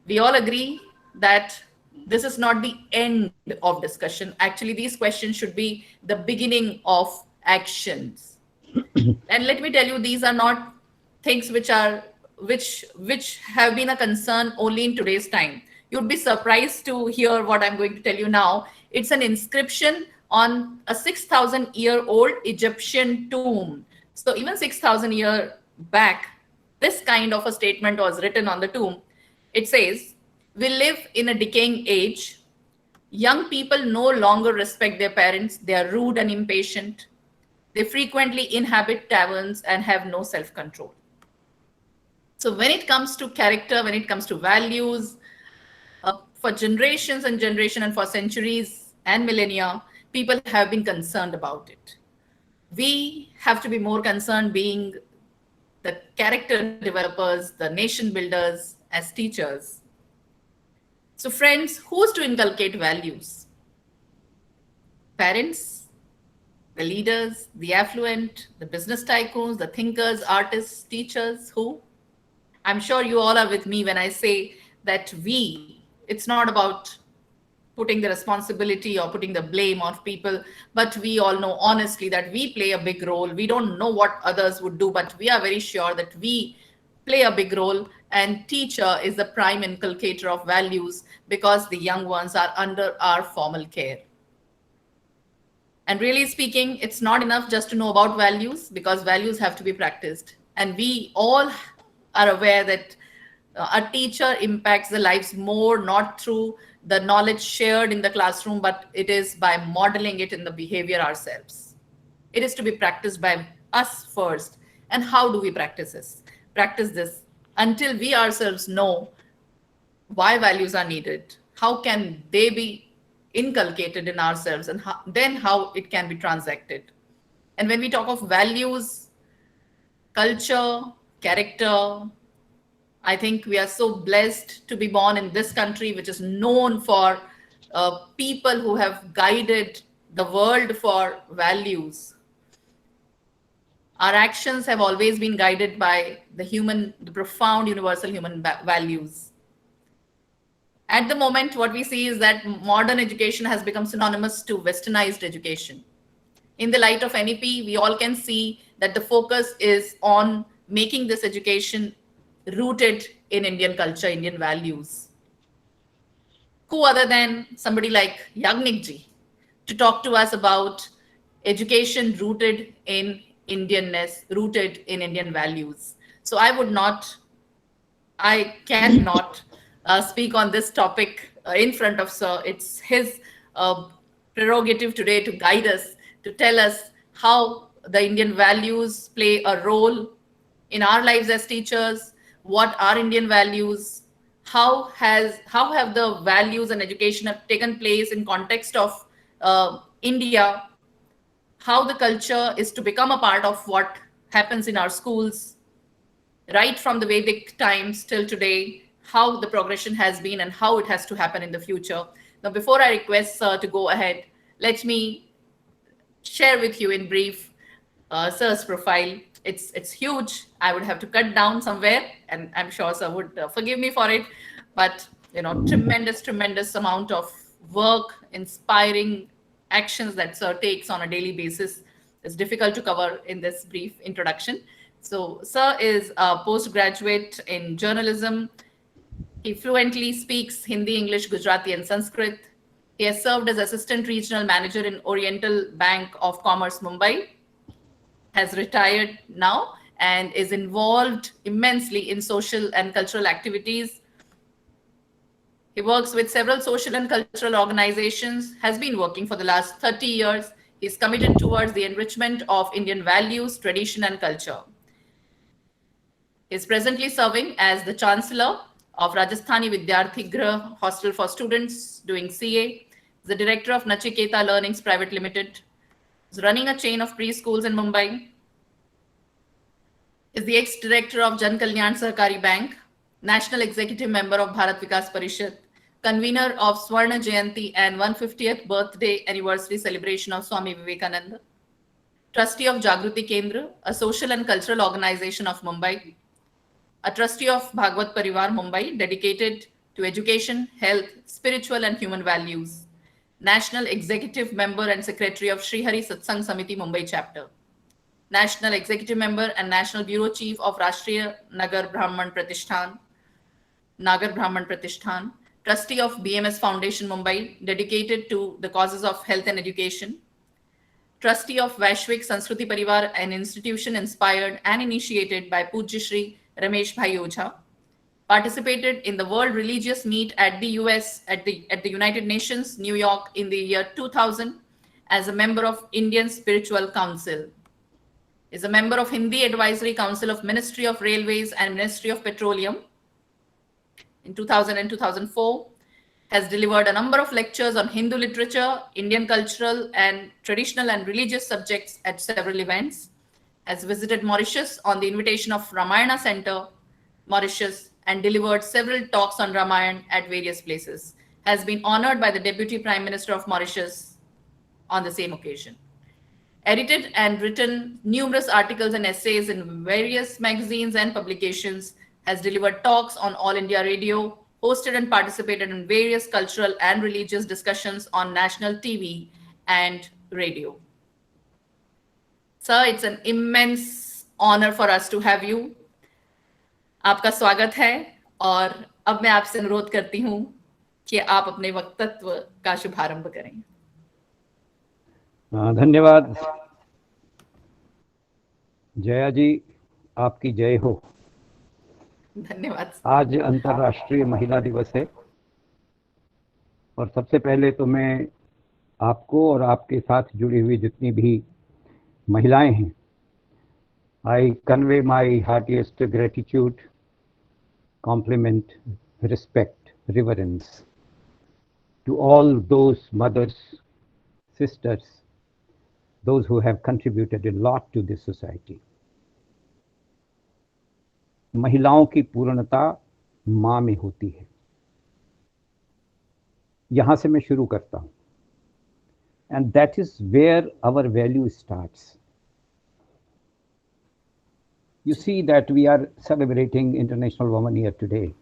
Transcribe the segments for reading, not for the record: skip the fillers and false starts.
We all agree that this is not the end of discussion. Actually, these questions should be the beginning of actions. And let me tell you, these are not things which have been a concern only in today's time. You'd be surprised to hear what I'm going to tell you now. It's an inscription on a 6,000-year-old Egyptian tomb. So even 6,000 year back, this kind of a statement was written on the tomb. It says, "We live in a decaying age. Young people no longer respect their parents. They are rude and impatient. They frequently inhabit taverns and have no self control." So, when it comes to character, when it comes to values, for generations and generation and for centuries and millennia, people have been concerned about it. We have to be more concerned being the character developers, the nation builders as teachers. So, friends, who's to inculcate values? Parents, the leaders, the affluent, the business tycoons, the thinkers, artists, teachers, who? I'm sure you all are with me when I say that it's not about putting the responsibility or putting the blame on people, but we all know honestly that we play a big role. We don't know what others would do, but we are very sure that we play a big role. And teacher is the prime inculcator of values because the young ones are under our formal care. And really speaking, it's not enough just to know about values because values have to be practiced. And we all are aware that a teacher impacts the lives more not through the knowledge shared in the classroom, but it is by modeling it in the behavior ourselves. It is to be practiced by us first. And how do we practice this? Practice this until we ourselves know why values are needed, how can they be inculcated in ourselves, and then how it can be transacted. And when we talk of values, culture, character, I think we are so blessed to be born in this country, which is known for people who have guided the world for values. Our actions have always been guided by the profound universal human values. At the moment, what we see is that modern education has become synonymous to westernized education. In the light of NEP, we all can see that the focus is on making this education rooted in Indian culture, Indian values. Who other than somebody like Yagnik ji to talk to us about education rooted in Indianness, rooted in Indian values? So I cannot speak on this topic in front of Sir. It's his prerogative today to guide us, to tell us how the Indian values play a role in our lives as teachers, what are Indian values, how have the values and education have taken place in context of India, how the culture is to become a part of what happens in our schools, right from the Vedic times till today, how the progression has been and how it has to happen in the future. Now, before I request Sir to go ahead, let me share with you in brief Sir's profile. It's huge. I would have to cut down somewhere, and I'm sure Sir would forgive me for it. But tremendous amount of work, inspiring actions that Sir takes on a daily basis is difficult to cover in this brief introduction. So, Sir is a postgraduate in journalism. He fluently speaks Hindi, English, Gujarati, and Sanskrit. He has served as assistant regional manager in Oriental Bank of Commerce, Mumbai, has retired now, and is involved immensely in social and cultural activities. He works with several social and cultural organizations, has been working for the last 30 years. He's committed towards the enrichment of Indian values, tradition, and culture. He is presently serving as the Chancellor of Rajasthani Vidyarthi Grah Hostel for Students doing CA, the Director of Nachiketa Learnings Private Limited, is running a chain of preschools in Mumbai, is the ex-director of Jan Kalyan Sahakari Bank, National Executive Member of Bharat Vikas Parishad, convener of Swarna Jayanti and 150th birthday anniversary celebration of Swami Vivekananda, trustee of Jagruti Kendra, a social and cultural organization of Mumbai, a trustee of Bhagwat Parivar Mumbai, dedicated to education, health, spiritual and human values. National Executive Member and Secretary of Sri Hari Satsang Samiti Mumbai Chapter. National Executive Member and National Bureau Chief of Rashtriya Nagar Brahman Pratishthan, Trustee of BMS Foundation Mumbai, dedicated to the causes of health and education, Trustee of Vaishvik Sanskriti Parivar, an institution inspired and initiated by Pujya Shri Ramesh Bhai Ojha, participated in the World Religious Meet at the United Nations, New York in the year 2000 as a member of Indian Spiritual Council, is a member of Hindi Advisory Council of Ministry of Railways and Ministry of Petroleum. In 2000 and 2004, has delivered a number of lectures on Hindu literature, Indian cultural and traditional and religious subjects at several events, has visited Mauritius on the invitation of Ramayana Center, Mauritius, and delivered several talks on Ramayana at various places, has been honored by the Deputy Prime Minister of Mauritius on the same occasion. Edited and written numerous articles and essays in various magazines and publications, has delivered talks on All India Radio, hosted and participated in various cultural and religious discussions on national TV and radio. Sir, it's an immense honor for us to have you. आपका स्वागत है और अब मैं आपसे अनुरोध करती हूं कि आप अपने वक्तव्य का शुभारंभ करें। धन्यवाद जया जी, आपकी जय हो। धन्यवाद। आज अंतर्राष्ट्रीय महिला दिवस है और सबसे पहले तो मैं आपको और आपके साथ जुड़ी हुई जितनी भी महिलाएं हैं, I convey my heartiest gratitude, compliment, respect, reverence to all those mothers, sisters, those who have contributed a lot to this society. महिलाओं की पूर्णता मां में होती है, यहां से मैं शुरू करता हूं, and that is where our value starts. You see that we are celebrating International Women Year today,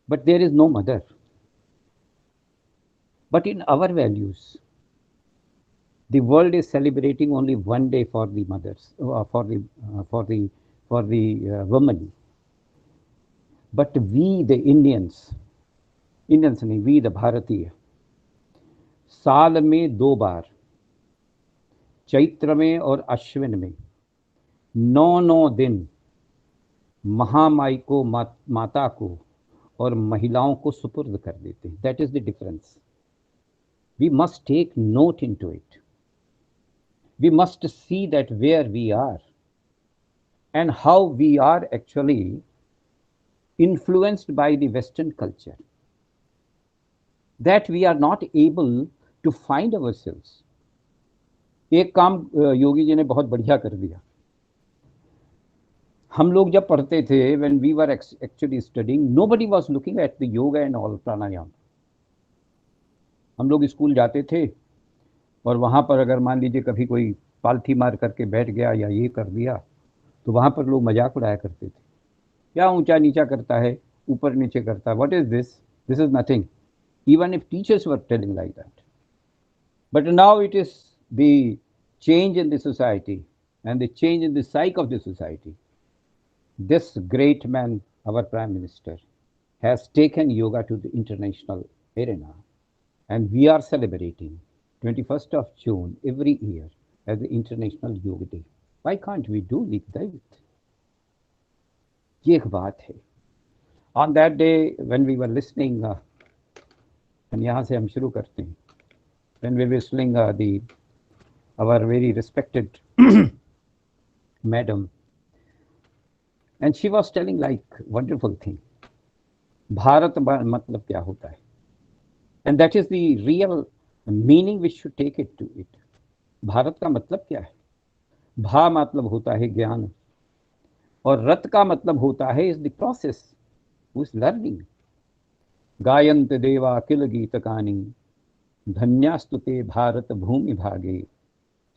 but there is no mother. But in our values, the world is celebrating only one day for the mothers, for the women. But we, the Indians नहीं, we the भारतीय, साल में 2 बार, चैत्र में और अश्विन में 9 दिन महामाई को, माता को और महिलाओं को सुपुर्द कर देते हैं. That is the difference. We must take note into इट. We must see that where we are and how we are actually influenced by the Western culture, that we are not able to find ourselves. एक काम योगी जी ने बहुत बढ़िया कर दिया. हम लोग जब पढ़ते थे, when we were actually studying, nobody was looking at the yoga and all pranayam. हम लोग स्कूल जाते थे और वहाँ पर अगर मान लीजिए कभी कोई पालथी मार करके बैठ गया या ये कर दिया, तो वहाँ पर लोग मजाक उड़ाया करते थे. क्या ऊंचा नीचा करता है, ऊपर नीचे करता है, what is this, this is nothing. Even if teachers were telling like that. But now it is the change in the society and the change in the psyche of the society. This great man, our Prime Minister, has taken yoga to the international arena, and we are celebrating 21st of June every year as the International Yoga Day. Why can't we do like that? ये एक बात है. On that day, when we were listening, and यहाँ से हम शुरू करते हैं, when we were listening our very respected madam, and she was telling like wonderful thing. Bharat मतलब क्या होता है? And that is the real meaning we should take it to it. Bharat का मतलब क्या है? भा मतलब होता है ज्ञान, और रत का मतलब होता है is the process, who is learning. गायन्त देवा किल गीतकानि धन्यास्तुते भारत भूमि भागे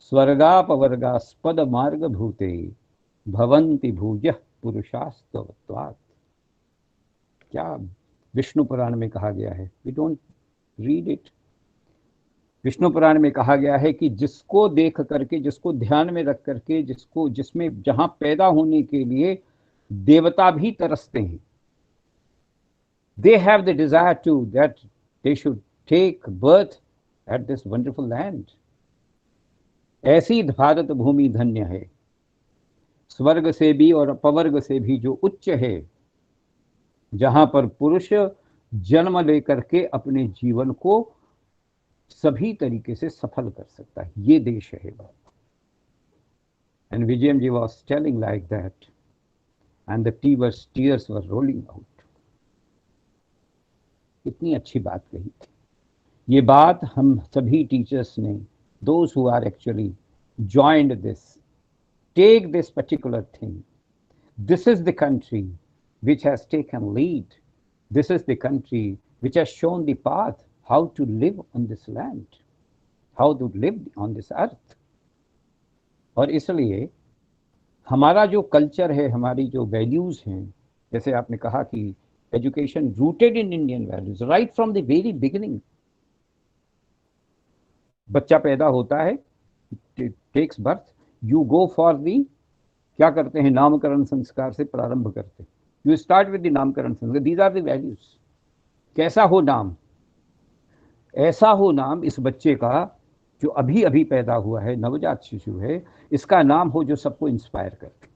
स्वर्गापवर्गास्पद मार्ग भूते भवन्ति भूयः पुरुषास्तवत्वात्. क्या विष्णु पुराण में कहा गया है, we don't read it. Vishnu Purana में कहा गया है कि जिसको देख करके, जिसको ध्यान में रख करके, जिसको, जिसमें, जहां पैदा होने के लिए देवता भी तरसते हैं, they have the desire to that they should take birth at this wonderful land. ऐसी भारत भूमि धन्य है, स्वर्ग से भी और अपवर्ग से भी जो उच्च है, जहां पर पुरुष जन्म लेकर के अपने जीवन को सभी तरीके से सफल कर सकता है, ये देश है। And Vijayam ji was telling like that and the tears were rolling out. इतनी अच्छी बात कही थी। ये बात हम सभी टीचर्स ने, those who are actually joined this, take this particular thing. This is the country which has taken lead. This is the country which has shown the path how to live on this land, how to live on this earth. और इसलिए हमारा जो culture है, हमारी जो values हैं, जैसे आपने कहा कि education rooted in Indian values right from the very beginning. बच्चा पैदा होता है, takes birth, you go for the, क्या करते हैं, नामकरण संस्कार से प्रारंभ करते हैं। You start with the नामकरण संस्कार, these are the values. कैसा हो नाम, ऐसा हो नाम इस बच्चे का जो अभी अभी पैदा हुआ है, नवजात शिशु है, इसका नाम हो जो सबको इंस्पायर करते।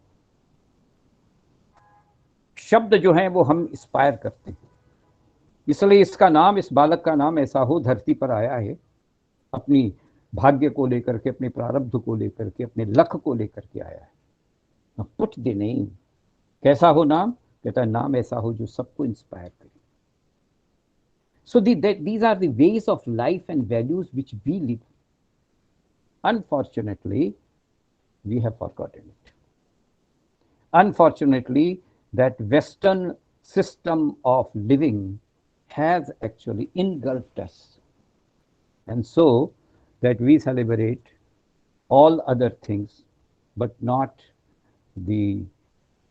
शब्द जो हैं वो हम इंस्पायर करते हैं, इसलिए इसका नाम, इस बालक का नाम ऐसा हो, धरती पर आया है अपनी भाग्य को लेकर के, अपने प्रारब्ध को लेकर के, अपने लक्ष्य को लेकर के आया है। पुट द नेम, कैसा हो नाम, कहता है नाम ऐसा हो जो सबको इंस्पायर करे। सो these are the ways of life and values which we live. Unfortunately, we have forgotten it. Unfortunately, that Western system of living has actually engulfed us, and so that we celebrate all other things, but not the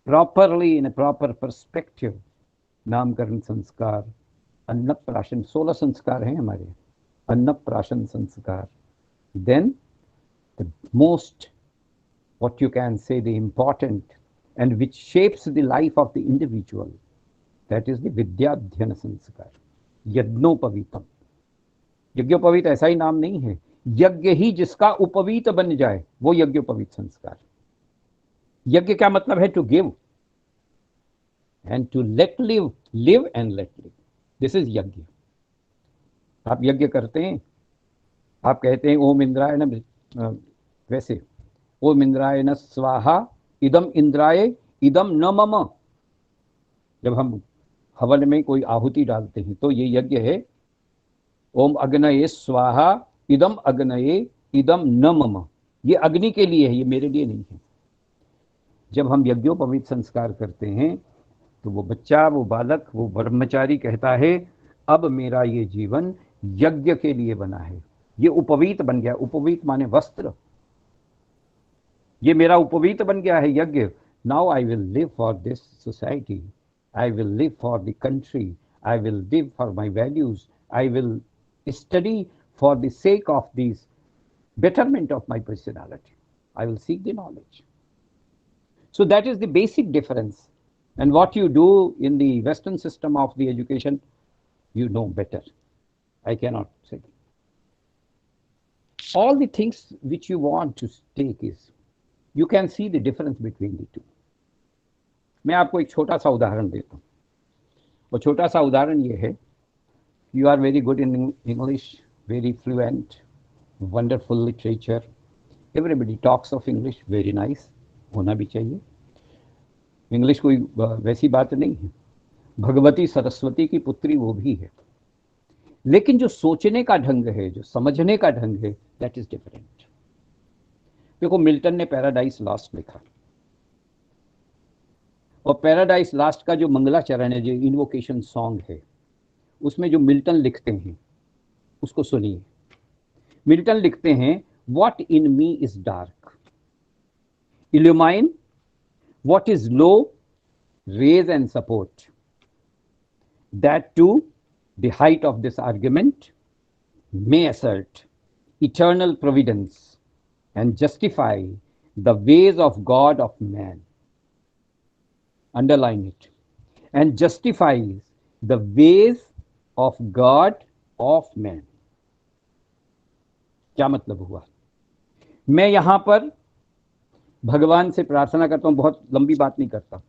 properly, in a proper perspective. नामकरण संस्कार, अन्नप्राशन, 16 संस्कार हैं हमारे, अन्नप्राशन संस्कार, then the most, what you can say, the important and which shapes the life of the individual, that is the विद्याध्ययन संस्कार, यज्ञोपवीतम। यज्ञोपवीत ऐसा ही नाम नहीं है, यज्ञ ही जिसका उपवीत बन जाए वो यज्ञोपवीत संस्कार। यज्ञ क्या मतलब है, to give and to let live, live and let live, this is यज्ञ। आप यज्ञ करते हैं, आप कहते हैं ओम इंद्राय न, वैसे ओम इंद्राय न स्वाहा इदम इंद्राय इदम न मम। जब हम हवन में कोई आहुति डालते हैं तो ये यज्ञ है, ओम अग्नये स्वाहा इदम अग्नये इदम न मम, ये अग्नि के लिए है, ये मेरे लिए नहीं है। जब हम यज्ञोपवीत संस्कार करते हैं तो वो बच्चा, वो बालक, वो ब्रह्मचारी कहता है अब मेरा ये जीवन यज्ञ के लिए बना है, ये उपवीत बन गया। उपवीत माने वस्त्र, ये मेरा उपवीत बन गया है यज्ञ। Now I will live for this society, I will live for the country, I will live for my values, I will study for the sake of this betterment of my personality. I will seek the knowledge. So that is the basic difference. And what you do in the Western system of the education, you know better. I cannot say. All the things which you want to take is, you can see the difference between the two. मैं आपको एक छोटा सा उदाहरण देता हूँ। वो छोटा सा उदाहरण ये है, you are very good in English, very fluent, wonderful literature. Everybody talks of English, very nice, होना भी चाहिए। इंग्लिश कोई वैसी बात नहीं है, भगवती सरस्वती की पुत्री वो भी है, लेकिन जो सोचने का ढंग है, जो समझने का ढंग है, that is different. देखो मिल्टन ने पैराडाइज लॉस्ट लिखा, और पैराडाइज लॉस्ट का जो मंगलाचरण है, जो इन्वोकेशन सॉन्ग है, उसमें जो मिल्टन लिखते हैं उसको सुनिए। मिल्टन लिखते हैं, what in me is dark, illumine what is low, raise and support, That too, the height of this argument may assert eternal providence and justify the ways of God of man. Underline it. And justifies the ways of God of man. क्या मतलब हुआ? मैं यहां पर भगवान से प्रार्थना करता हूं, बहुत लंबी बात नहीं करता,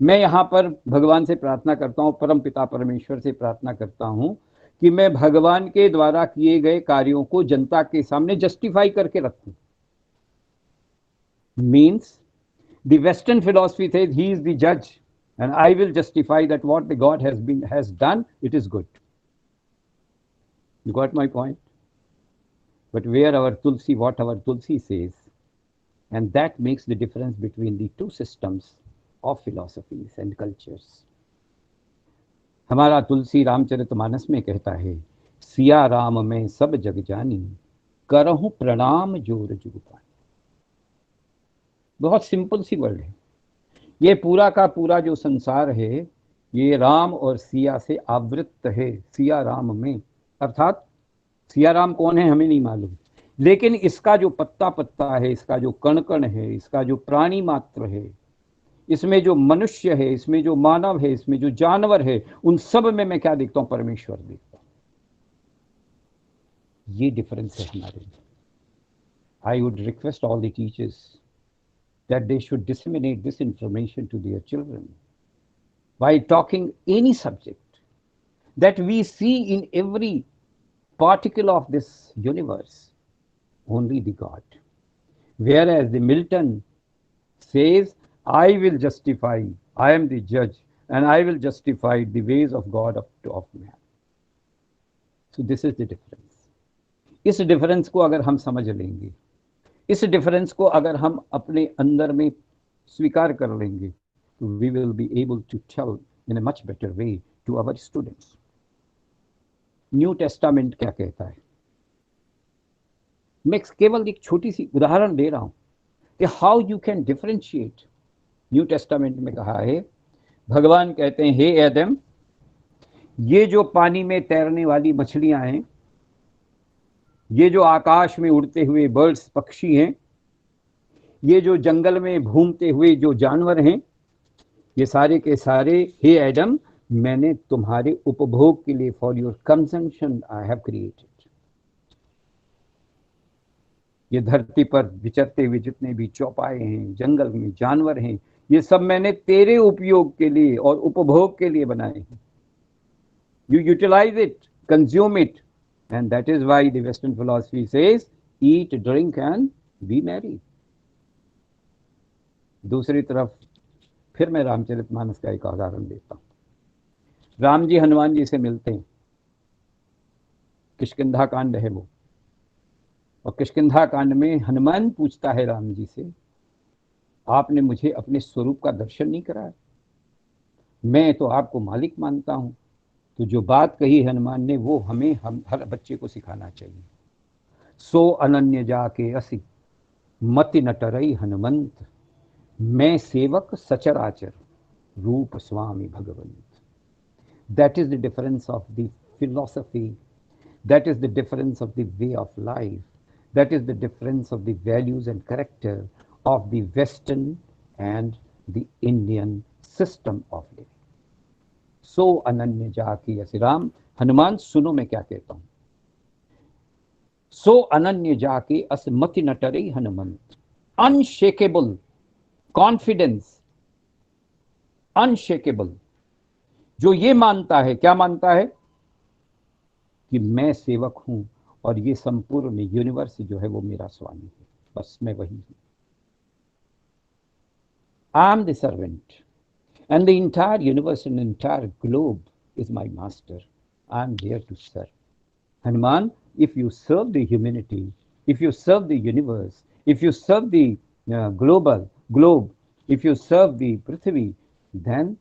मैं यहां पर भगवान से प्रार्थना करता हूं, परम पिता परमेश्वर से प्रार्थना करता हूं कि मैं भगवान के द्वारा किए गए कार्यों को जनता के सामने जस्टिफाई करके रखूं. Means the western philosophy says he is the judge and I will justify that what the God has done, it is good. You got my point? But where our Tulsi, what our Tulsi says, and that makes the difference between the two systems of philosophies and cultures. हमारा तुलसी रामचरितमानस में कहता है, सिया राम में सब जग जानी, करहूं प्रणाम जोर जुग पानी. बहुत सिंपल सी वर्ड है. ये पूरा का पूरा जो संसार है ये राम और सिया से आवृत है. सिया राम में, अर्थात सिया राम कौन है हमें नहीं मालूम, लेकिन इसका जो पत्ता पत्ता है, इसका जो कण कण है, इसका जो प्राणी मात्र है, इसमें जो मनुष्य है, इसमें जो मानव है, इसमें जो जानवर है, उन सब में मैं क्या देखता हूं? परमेश्वर देखता हूं. ये डिफरेंस है हमारे लिए. I would request all the teachers that they should disseminate this information to their children by talking any subject, that we see in every particle of this universe only the God. Whereas the Milton says, I will justify, I am the judge and I will justify the ways of God of man. So this is the difference. इस difference को अगर हम समझ लेंगे, इस difference को अगर हम अपने अंदर में स्वीकार कर लेंगे, तो we will be able to tell in a much better way to our students. New Testament क्या कहता है? मैं केवल एक छोटी सी उदाहरण दे रहा हूं कि how you can differentiate. New testament में कहा है, भगवान कहते हैं, हे एडम, ये जो पानी में तैरने वाली मछलियां हैं, ये जो आकाश में उड़ते हुए बर्ड्स पक्षी हैं, ये जो जंगल में घूमते हुए जो जानवर हैं, ये सारे के सारे, हे एडम, मैंने तुम्हारे उपभोग के लिए, for your consumption I have created. ये धरती पर विचरते हुए जितने भी चौपाए हैं, जंगल में जानवर हैं, ये सब मैंने तेरे उपयोग के लिए और उपभोग के लिए बनाए हैं. You utilise it, consume it. And that is why the Western philosophy says, eat, drink and be merry. दूसरी तरफ फिर मैं रामचरितमानस का एक उदाहरण देता हूं. राम जी हनुमान जी से मिलते हैं, किष्किंधा कांड है वो, और किष्किंधा कांड में हनुमान पूछता है राम जी से, आपने मुझे अपने स्वरूप का दर्शन नहीं कराया, मैं तो आपको मालिक मानता हूं. तो जो बात कही हनुमान ने, वो हमें, हम हर बच्चे को सिखाना चाहिए. सो अनन्य जाके असि मति नटरई हनुमंत, मैं सेवक सचराचर रूप स्वामी भगवंत. That is the difference of the philosophy, that is the difference of the way of life, that is the difference of the values and character of the Western and the Indian system of living. सो अनन्य जाकी असि राम, हनुमान सुनो मैं क्या कहता हूं. सो अनन्य जाके अस मति नटरे हनुमंत. अनशेकेबल कॉन्फिडेंस, अनशेकेबल, जो ये मानता है, क्या मानता है? कि मैं सेवक हूं और ये संपूर्ण यूनिवर्स जो है वो मेरा स्वामी है, बस मैं वही हूं. I am the servant and the entire universe and entire globe is my master. I am there to serve. Hanuman, if you serve the humanity, if you serve the universe, if you serve the globe, if you serve the Prithvi, then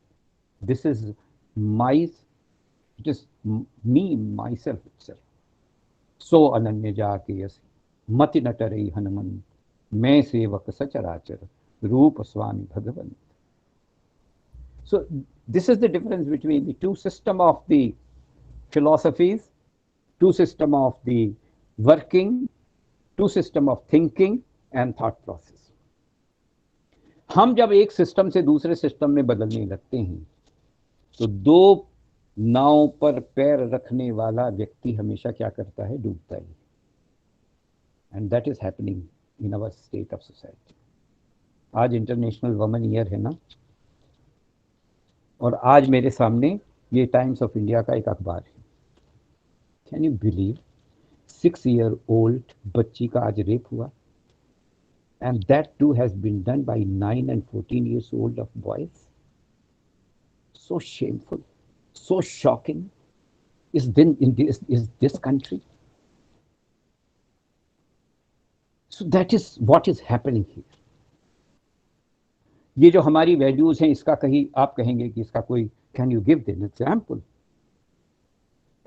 this is it is me, myself itself. So ananya jaake yasi mati natare Hanuman, मैं सेवक सचराचर रूप स्वामी भगवंत. So This is the difference between the two system of the philosophies, two system of the working, two system of thinking and thought process. हम जब एक system से दूसरे system में बदलने लगते हैं तो दो नाव पर पैर रखने वाला व्यक्ति हमेशा क्या करता है, डूबता है. And that is happening in our state of society. आज इंटरनेशनल वुमेन ईयर है ना, और आज मेरे सामने ये टाइम्स ऑफ इंडिया का एक अखबार है. Can you believe 6 year old बच्ची का आज रेप हुआ, and that too has been done by 9 and 14 years old of boys. So shameful, so shocking. Is this country? So that is what is happening here. ये जो हमारी values हैं, इसका कहीं आप कहेंगे कि इसका कोई, can you give an example?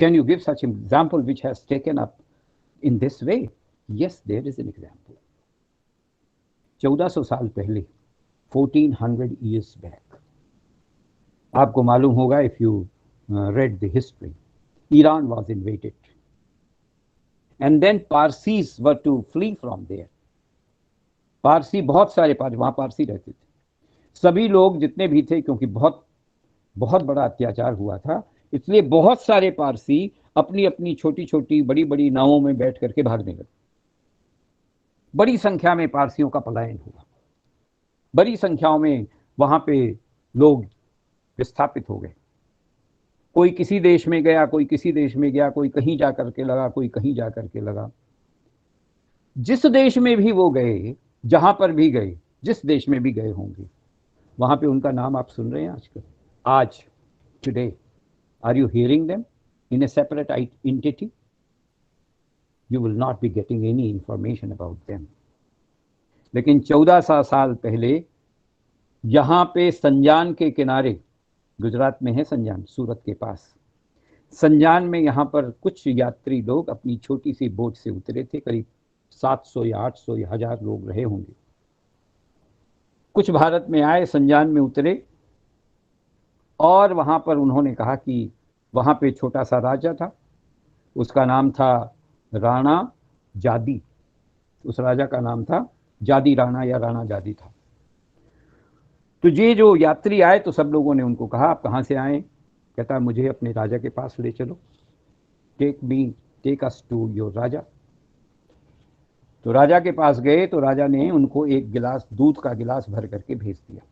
Can you give such an example which has taken up in this way? Yes, there is an example. 1400 साल पहले, 1400 years back, आपको मालूम होगा, if you read the history, Iran was invaded, and then Parsis were to flee from there. Parsi, बहुत सारे वहाँ पारसी रहते थे. सभी लोग जितने भी थे, क्योंकि बहुत बहुत बड़ा अत्याचार हुआ था, इसलिए बहुत सारे पारसी अपनी अपनी छोटी छोटी बड़ी बड़ी नावों में बैठ करके भागने लगे. बड़ी संख्या में पारसियों का पलायन हुआ, बड़ी संख्याओं में वहां पे लोग विस्थापित हो गए. कोई किसी देश में गया, कोई किसी देश में गया, कोई कहीं जा करके लगा, कोई कहीं जा करके लगा. जिस देश में भी वो गए, जहां पर भी गए, जिस देश में भी गए होंगे, वहां पे उनका नाम आप सुन रहे हैं आजकल. आज, today, are you hearing them in a separate entity? You will not be getting any information about them. लेकिन 1400 साल पहले यहाँ पे संजान के किनारे, गुजरात में है संजान, सूरत के पास, संजान में यहाँ पर कुछ यात्री लोग अपनी छोटी सी बोट से उतरे थे. करीब 700 या 800 या 1000 लोग रहे होंगे. कुछ भारत में आए, संजान में उतरे, और वहाँ पर उन्होंने कहा कि वहाँ पे छोटा सा राजा था, उसका नाम था राणा जादी. उस राजा का नाम था जादी राणा, या राणा जादी था. तो ये जो यात्री आए, तो सब लोगों ने उनको कहा, आप कहाँ से आए? कहता, मुझे अपने राजा के पास ले चलो. टेक अस टू योर राजा. तो राजा के पास गए, तो राजा ने उनको एक गिलास, दूध का गिलास भर करके भेज दिया,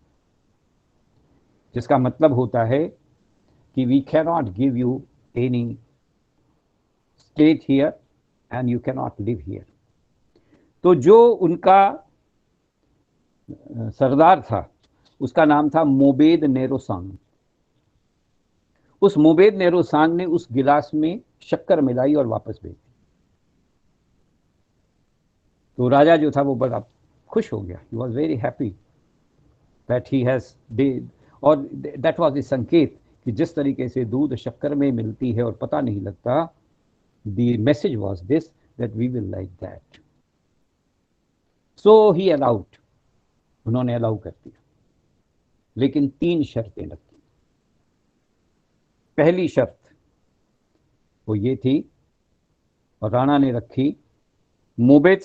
जिसका मतलब होता है कि we can not give you any state here and you cannot live here. तो जो उनका सरदार था, उसका नाम था मोबेद नेरोसांग. उस मोबेद नेरोसांग ने उस गिलास में शक्कर मिलाई और वापस भेज दी. तो राजा जो था वो बड़ा खुश हो गया. He was very happy that he has did, और that was the संकेत कि जिस तरीके से दूध शक्कर में मिलती है और पता नहीं लगता, the message was this, that we will like that. So he allowed, उन्होंने अलाउ कर दिया, लेकिन 3 शर्तें रखी. पहली शर्त वो ये थी, और राणा ने रखी, मोबेद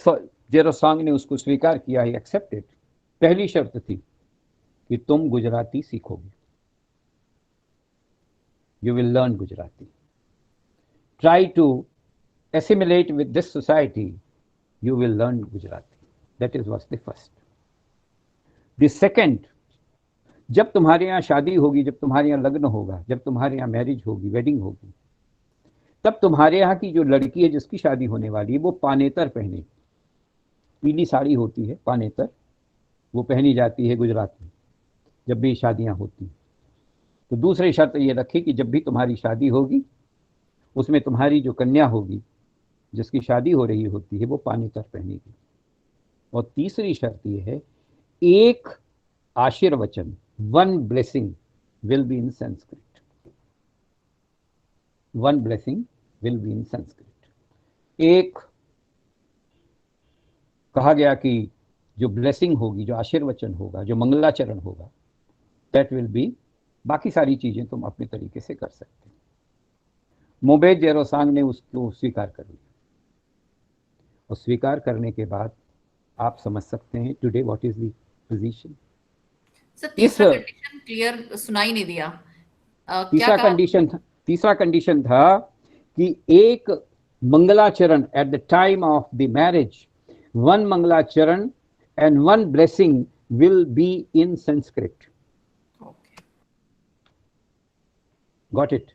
नेरोसांग ने उसको स्वीकार किया, ही एक्सेप्टेड. पहली शर्त थी कि तुम गुजराती सीखोगे, you will learn Gujarati. Try to assimilate with this society, you will learn Gujarati. That was the first. The second, जब तुम्हारे यहाँ शादी होगी, जब तुम्हारे यहाँ लग्न होगा, जब तुम्हारे यहाँ मैरिज होगी, वेडिंग होगी, तब तुम्हारे यहाँ की जो लड़की है जिसकी शादी होने वाली है, वो पानेतर पहने. पीली साड़ी होती है, पानेतर, वो पहनी जाती है गुजरात में जब भी शादियाँ होती हैं. तो दूसरी शर्त ये रखी कि जब भी तुम्हारी शादी होगी, उसमें तुम्हारी जो कन्या होगी, जिसकी शादी हो रही होती है, वो पानीतर पहनेगी. और तीसरी शर्त ये है, एक आशीर्वचन, 1 blessing will be in Sanskrit. 1 blessing will be in Sanskrit. एक कहा गया कि जो ब्लेसिंग होगी, जो आशीर्वचन होगा, जो मंगलाचरण होगा, that will be बाकी सारी चीजें तुम अपने तरीके से कर सकते हो। मोबेद जेरोसांग ने उसको स्वीकार कर लिया, और स्वीकार करने के बाद आप समझ सकते हैं today what is the position. Sir इस तीसरा कंडीशन क्लियर सुनाई नहीं दिया। क्या तीसरा कहा? कंडीशन था, तीसरा कंडीशन था कि एक मंगलाचरण at the time of the marriage, one मंगलाचरण and one blessing will be in Sanskrit. Okay. Got it?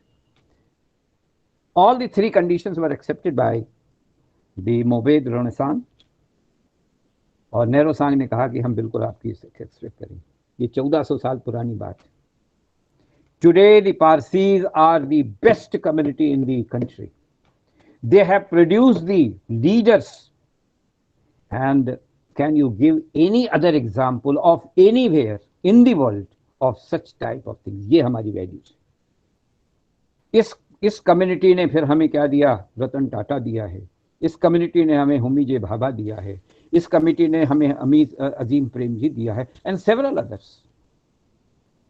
All the three conditions were accepted by the Mobed Renaissance, और नेरोसांग ने कहा कि हम बिल्कुल आपकी एक्सेप्ट करेंगे। ये 1400 साल पुरानी बात है। Today the Parsis are the best community in the country. They have produced the leaders, and can you give any other example of anywhere in the world of such type of things? ये हमारी values. इस community ने फिर हमें क्या दिया? रतन टाटा दिया है। इस कम्युनिटी ने हमें होमी जे भाभा दिया है। इस कमिटी ने हमें अजीम प्रेमजी दिया है, and several others,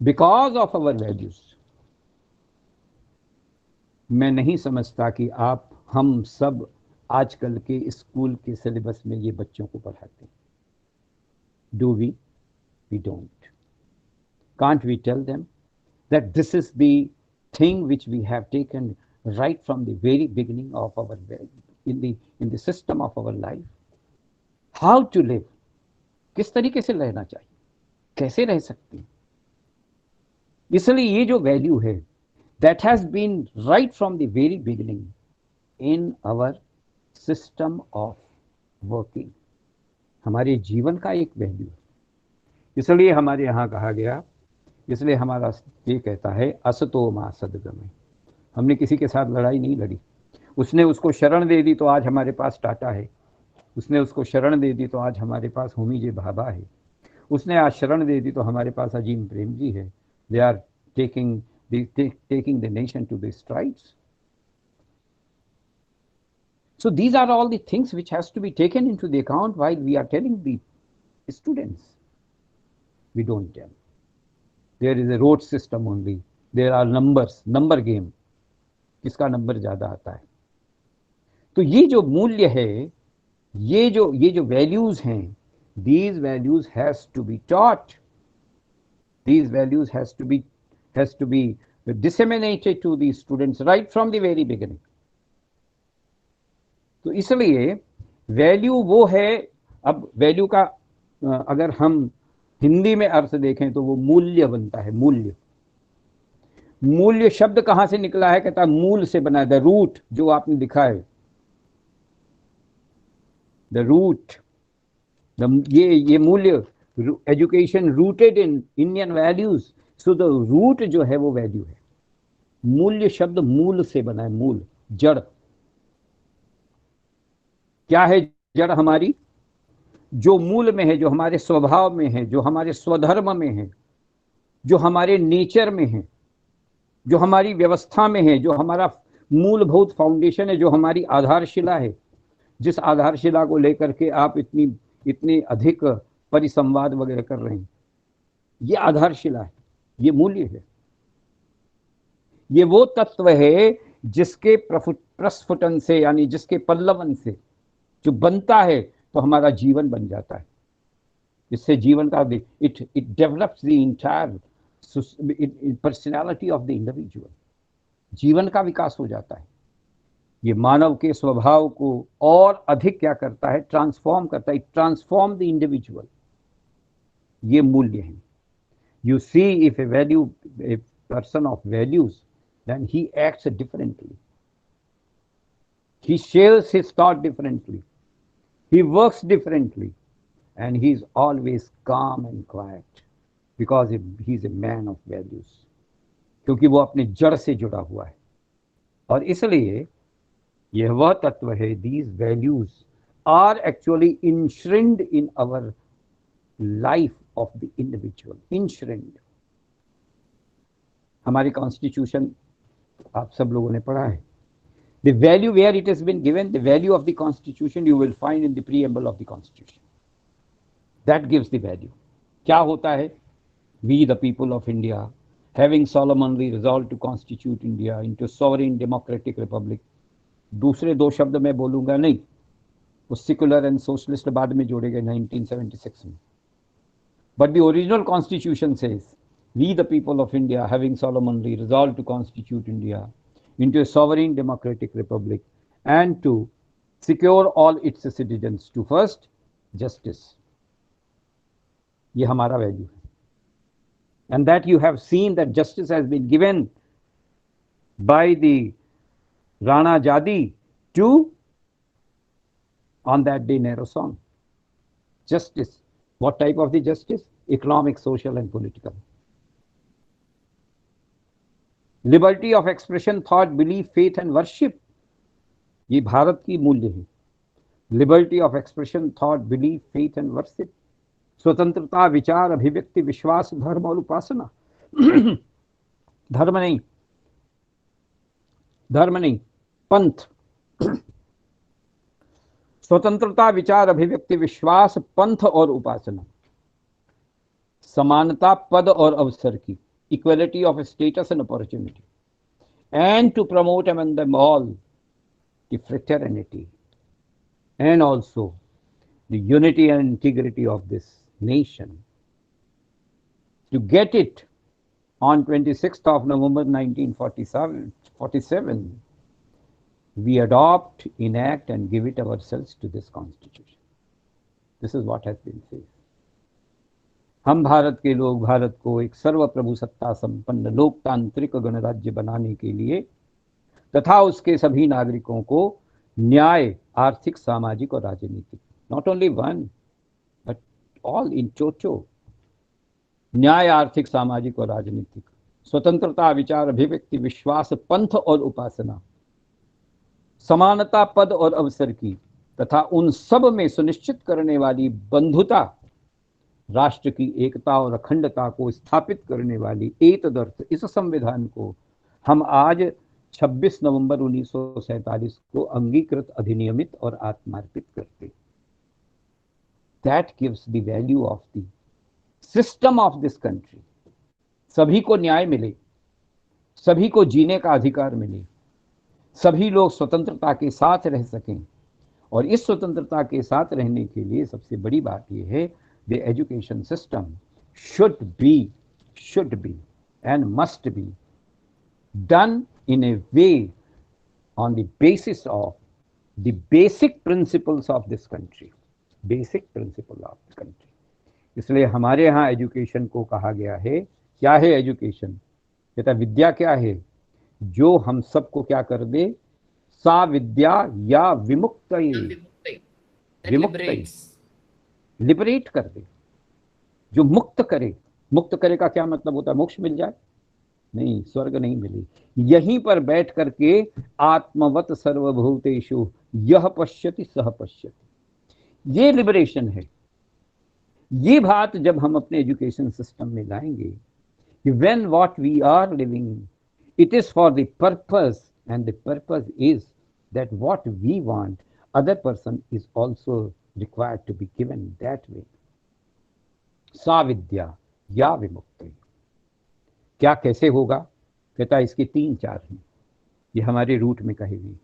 because of our values. मैं नहीं समझता कि आप हम सब आजकल के स्कूल के सिलेबस में ये बच्चों को पढ़ाते हैं। Do we? We don't. Can't we tell them that this is the thing which we have taken right from the very beginning of our in the system of our life, how to live, किस तरीके से रहना चाहिए, कैसे रह सकते हैं। इसलिए ये जो वैल्यू है, that has been right from the very beginning in our system of working, हमारे जीवन का एक वैल्यू है। इसलिए हमारे यहाँ कहा गया, इसलिए हमारा ये कहता है असतो मा सद्गमे। हमने किसी के साथ लड़ाई नहीं लड़ी। उसने उसको शरण दे दी तो आज हमारे पास टाटा है। उसने उसको शरण दे दी तो आज हमारे पास होमी जे भाभा है। उसने आज शरण दे दी तो हमारे पास अजीम प्रेम जी है। They are taking the nation to the strides. So these are all the things which has to be taken into the account while we are telling the students. We don't tell. There is a road system only. There are numbers, number game. किसका number ज्यादा आता है। तो ये जो मूल्य है, ये जो वैल्यूज हैं, these values has to be taught. These values has to be disseminated to the students right from the very beginning. तो इसलिए वैल्यू वो है। अब वैल्यू का अगर हम हिंदी में अर्थ देखें तो वो मूल्य बनता है। मूल्य, मूल्य शब्द कहां से निकला है? कहता है मूल से बना है। द रूट, जो आपने लिखा है, द रूट, ये मूल्य, education rooted in Indian values. So the root जो है वो वैल्यू है। मूल्य शब्द मूल से बना है। मूल, जड़। क्या है जड़ हमारी? जो मूल में है, जो हमारे स्वभाव में है, जो हमारे स्वधर्म में है, जो हमारे नेचर में है, जो हमारी व्यवस्था में है, जो हमारा मूलभूत फाउंडेशन है, जो हमारी आधारशिला है, जिस आधारशिला को लेकर के आप इतनी अधिक परिसंवाद वगैरह कर रहे हैं, ये आधारशिला है, ये मूल्य है। ये वो तत्व है जिसके प्रस्फुटन से, यानी जिसके पल्लवन से जो बनता है तो हमारा जीवन बन जाता है। इससे जीवन का it develops the entire personality of the individual. जीवन का विकास हो जाता है। ये मानव के स्वभाव को और अधिक क्या करता है? ट्रांसफॉर्म करता है। Transform the individual. ये मूल्य है। You see, if a person of values, then he acts differently. He shares his thought differently. He works differently, and he is always calm and quiet because he is a man of values. क्योंकि वो अपने जड़ से जुड़ा हुआ है। और इसलिए यह वह तत्व है, these values are actually enshrined in our life of the individual. Enshrined. हमारी कॉन्स्टिट्यूशन आप सब लोगों ने पढ़ा है। The value where it has been given, the value of the constitution you will find in the preamble of the constitution. That gives the value. क्या होता है? We the people of India having solemnly resolved to constitute India into a sovereign democratic republic. दूसरे दो शब्द मैं बोलूंगा नहीं, वो secular and socialist बाद में जोड़े गए 1976 में. But the original constitution says, we the people of India having solemnly resolved to constitute India into a sovereign democratic republic and to secure all its citizens to first justice. ये हमारा value है. And that you have seen that justice has been given by the Rana Jadi to, on that day, Nehru song. Justice. What type of the justice? Economic, social and political. Liberty of expression, thought, belief, faith and worship. ये भारत की मूल्य है. Liberty of expression, thought, belief, faith and worship. स्वतंत्रता, विचार, अभिव्यक्ति, विश्वास, धर्म और उपासना. धर्म नहीं, पंथ. स्वतंत्रता, विचार, अभिव्यक्ति, विश्वास, पंथ और उपासना. समानता पद और अवसर की, equality of status and opportunity, and to promote among them all the fraternity and also the unity and integrity of this nation. To get it, on 26th of November 1947, we adopt, enact and give it ourselves to this constitution. This is what has been said. हम भारत के लोग भारत को एक सर्वप्रभु सत्ता संपन्न लोकतांत्रिक गणराज्य बनाने के लिए तथा उसके सभी नागरिकों को न्याय, आर्थिक, सामाजिक और राजनीतिक, not only one but all in toto, न्याय, आर्थिक, सामाजिक और राजनीतिक, स्वतंत्रता, विचार, अभिव्यक्ति, विश्वास, पंथ और उपासना, समानता पद और अवसर की तथा उन सब में सुनिश्चित करने वाली बंधुता, राष्ट्र की एकता और अखंडता को स्थापित करने वाली एतदर्थ इस संविधान को हम आज 26 नवंबर 1947 को अंगीकृत, अधिनियमित और आत्मार्पित करते. That gives the value of the system of this country. सभी को न्याय मिले, सभी को जीने का अधिकार मिले, सभी लोग स्वतंत्रता के साथ रह सकें. और इस स्वतंत्रता के साथ रहने के लिए सबसे बड़ी बात यह है, the education system should be and must be done in a way on the basis of the basic principles of this country. Basic principle of the country. इसलिए हमारे यहाँ एजुकेशन को कहा गया है, क्या है एजुकेशन? कहता विद्या क्या है? जो हम सबको क्या कर दे? सा विद्या या विमुक्त, लिबरेट कर दे, जो मुक्त करे. मुक्त करे का क्या मतलब होता है? मोक्ष मिल जाए? नहीं, स्वर्ग नहीं मिली. यहीं पर बैठ करके आत्मवत सर्वभूतेषु यह पश्यति सह पश्यति, ये लिबरेशन है. ये बात जब हम अपने एजुकेशन सिस्टम में लाएंगे कि when what we are living, it is for the purpose, and the purpose is that what we want other person is also required to be given that way. सा विद्या या विमुक्ति. क्या कैसे होगा? कहता है इसके 3-4 हैं. ये हमारे रूट में कहेगी.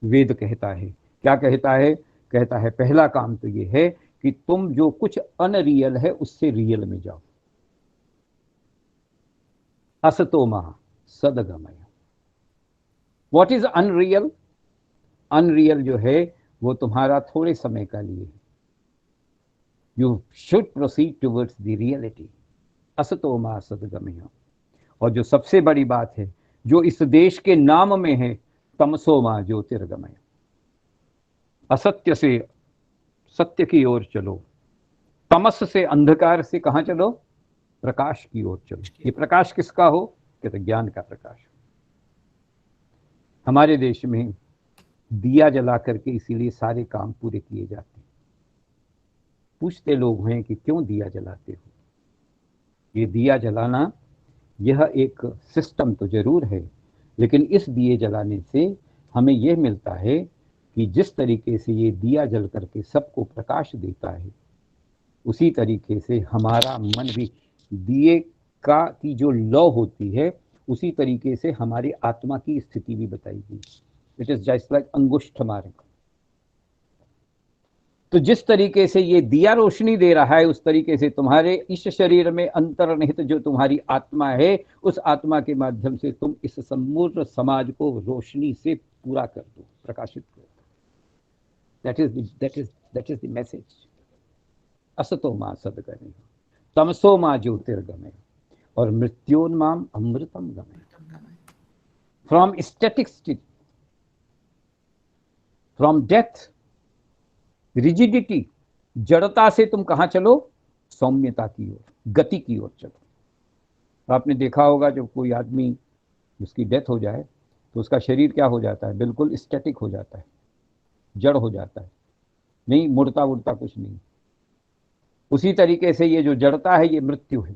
वेद कहता है, क्या कहता है? कहता है पहला काम तो ये है कि तुम जो कुछ अनरियल है उससे रियल में जाओ. असतो मा सदगमय. What is unreal? अनरियल जो है वो तुम्हारा थोड़े समय का लिए है. You should proceed towards the reality. असतो मा सदगमय. और जो सबसे बड़ी बात है, जो इस देश के नाम में है, तमसो मा ज्योतिर्गमय. असत्य से सत्य की ओर चलो, तमस से, अंधकार से कहाँ चलो? प्रकाश की ओर चलो. ये प्रकाश किसका हो? कहते ज्ञान का प्रकाश. हमारे देश में दिया जला करके इसीलिए सारे काम पूरे किए जाते हैं. पूछते लोग हैं कि क्यों दिया जलाते हो? ये दिया जलाना यह एक सिस्टम तो जरूर है, लेकिन इस दिए जलाने से हमें यह मिलता है कि जिस तरीके से ये दिया जल करके सबको प्रकाश देता है, उसी तरीके से हमारा मन भी दिए का की जो लॉ होती है उसी तरीके से हमारी आत्मा की स्थिति भी बताई गई। इट इज जस्ट लाइक अंगुष्ठ मार्ग। तो जिस तरीके से ये दिया रोशनी दे रहा है उस तरीके से तुम्हारे इस शरीर में अंतर्निहित जो तुम्हारी आत्मा है उस आत्मा के माध्यम से तुम इस समूर्ण समाज को रोशनी से पूरा कर दो, प्रकाशित कर दो। That is the message. असतो मां सदगमे तमसो मां ज्योतिर्गमे और मृत्योन्माम अमृतम गमे। From static state, from death, rigidity, जड़ता से तुम कहां चलो? सौम्यता की ओर, गति की ओर चलो। आपने देखा होगा जब कोई आदमी उसकी डेथ हो जाए तो उसका शरीर क्या हो जाता है? बिल्कुल स्टैटिक हो जाता है, जड़ हो जाता है, नहीं मुड़ता उड़ता कुछ नहीं। उसी तरीके से ये जो जड़ता है ये मृत्यु है।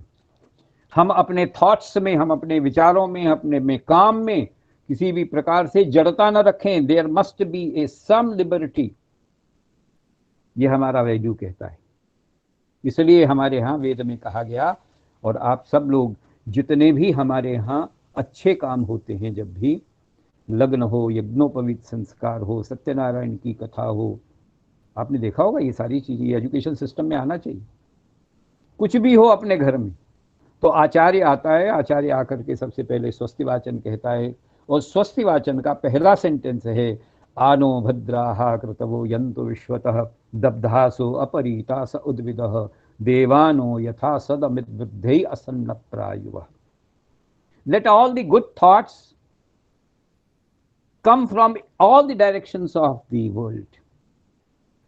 हम अपने थॉट्स में, हम अपने विचारों में, अपने में काम में किसी भी प्रकार से जड़ता न रखें। There must be a some liberty, ये हमारा वैल्यू कहता है। इसलिए हमारे यहाँ वेद में कहा गया, और आप सब लोग जितने भी हमारे यहाँ अच्छे काम होते हैं, जब भी लग्न हो, यज्ञोपवीत संस्कार हो, सत्यनारायण की कथा हो, आपने देखा होगा ये सारी चीजें एजुकेशन सिस्टम में आना चाहिए। कुछ भी हो अपने घर में तो आचार्य आता है, आचार्य आकर के सबसे पहले स्वस्ति वाचन कहता है, और स्वस्ति वाचन का पहला सेंटेंस है आनो भद्राः कृतवो यन्तु विश्वतः दब्धासो अपरीता स उद्विदः देवानो यथा सदमित बुद्धै असन्न प्रायुः। Let all the good thoughts come from all the directions of the world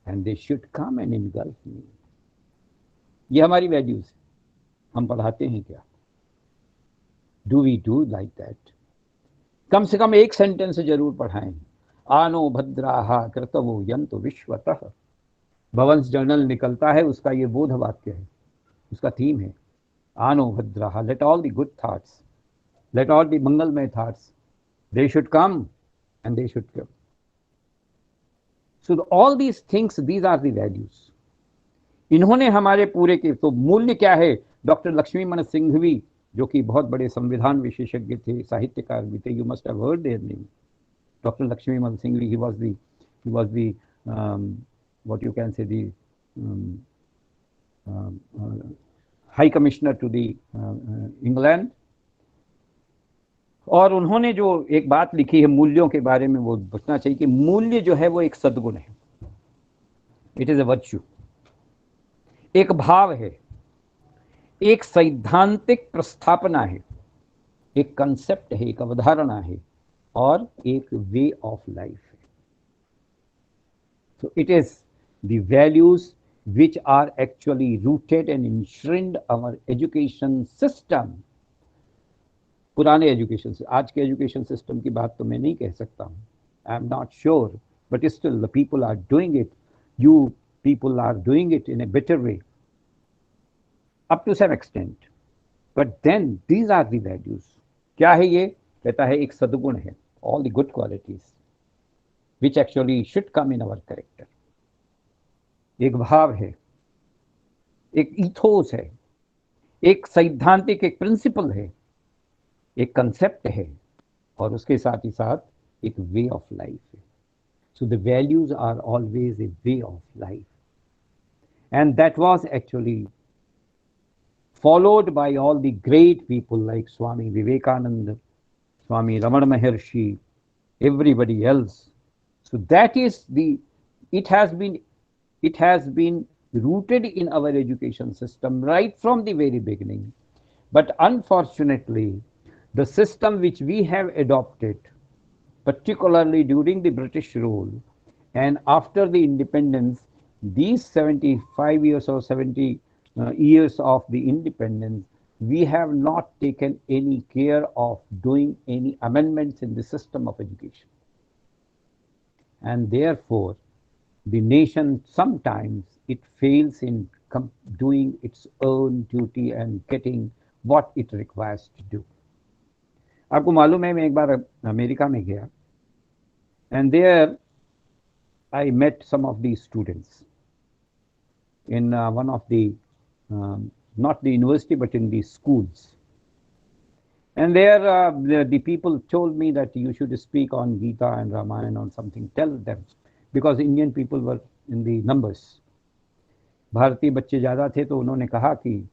and they should come and engulf me. ये हमारी वैल्यूज है। हम पढ़ाते हैं क्या? Do we do like that? कम से कम एक सेंटेंस जरूर पढ़ाएं। आनो भद्राः कृतवो यन्तु विश्वतः। भवंस जर्नल निकलता है, उसका ये बोध वाक्य है, उसका थीम है आनो भद्राः, let all the good thoughts, let all the mangalmay thoughts, they should come and they should come. So all these things, these are the values. इन्होंने हमारे पूरे के, तो मूल्य क्या है? डॉक्टर लक्ष्मीमण सिंघवी जो कि बहुत बड़े संविधान विशेषज्ञ थे, साहित्यकार भी थे, you must have heard their name. Doctor Laxmimall Singhvi, he was the what you can say, the high commissioner to the England। और उन्होंने जो एक बात लिखी है मूल्यों के बारे में, वो बचना चाहिए कि मूल्य जो है वो एक सद्गुण है। इट इज अ वर्च्यू, एक भाव है, एक सैद्धांतिक प्रस्थापना है, एक कंसेप्ट है, एक अवधारणा है, और एक वे ऑफ लाइफ है। So it is the values which are actually rooted and enshrined our education system। पुराने एजुकेशन से, आज के एजुकेशन सिस्टम की बात तो मैं नहीं कह सकता हूँ, I am not sure, but still the people are doing it, you people are doing it in a better way up to some extent, but then these are the values. क्या है ये? कहता है एक सद्गुण है, all the good qualities which actually should come in our character. एक भाव है, एक इथोस है, एक सैद्धांतिक, एक प्रिंसिपल है, एक कंसेप्ट है, और उसके साथ ही साथ एक वे ऑफ लाइफ है। So the values are always a way of life, and that was actually followed by all the great people like Swami Vivekananda, Swami Ramana Maharshi, everybody else. So that is the, it has been rooted in our education system right from the very beginning. But unfortunately, the system which we have adopted, particularly during the British rule and after the independence, these 75 years or 70 years of the independence, we have not taken any care of doing any amendments in the system of education. And therefore, the nation sometimes it fails in doing its own duty and getting what it requires to do. आपको मालूम है, मैं एक बार America में गया, and there I met some of these students in one of the not the university but in the schools, And there, the people told me that you should speak on Gita and Ramayana or something. Tell them, because Indian people were in the numbers. भारतीय बच्चे ज़्यादा थे, तो उन्होंने कहा कि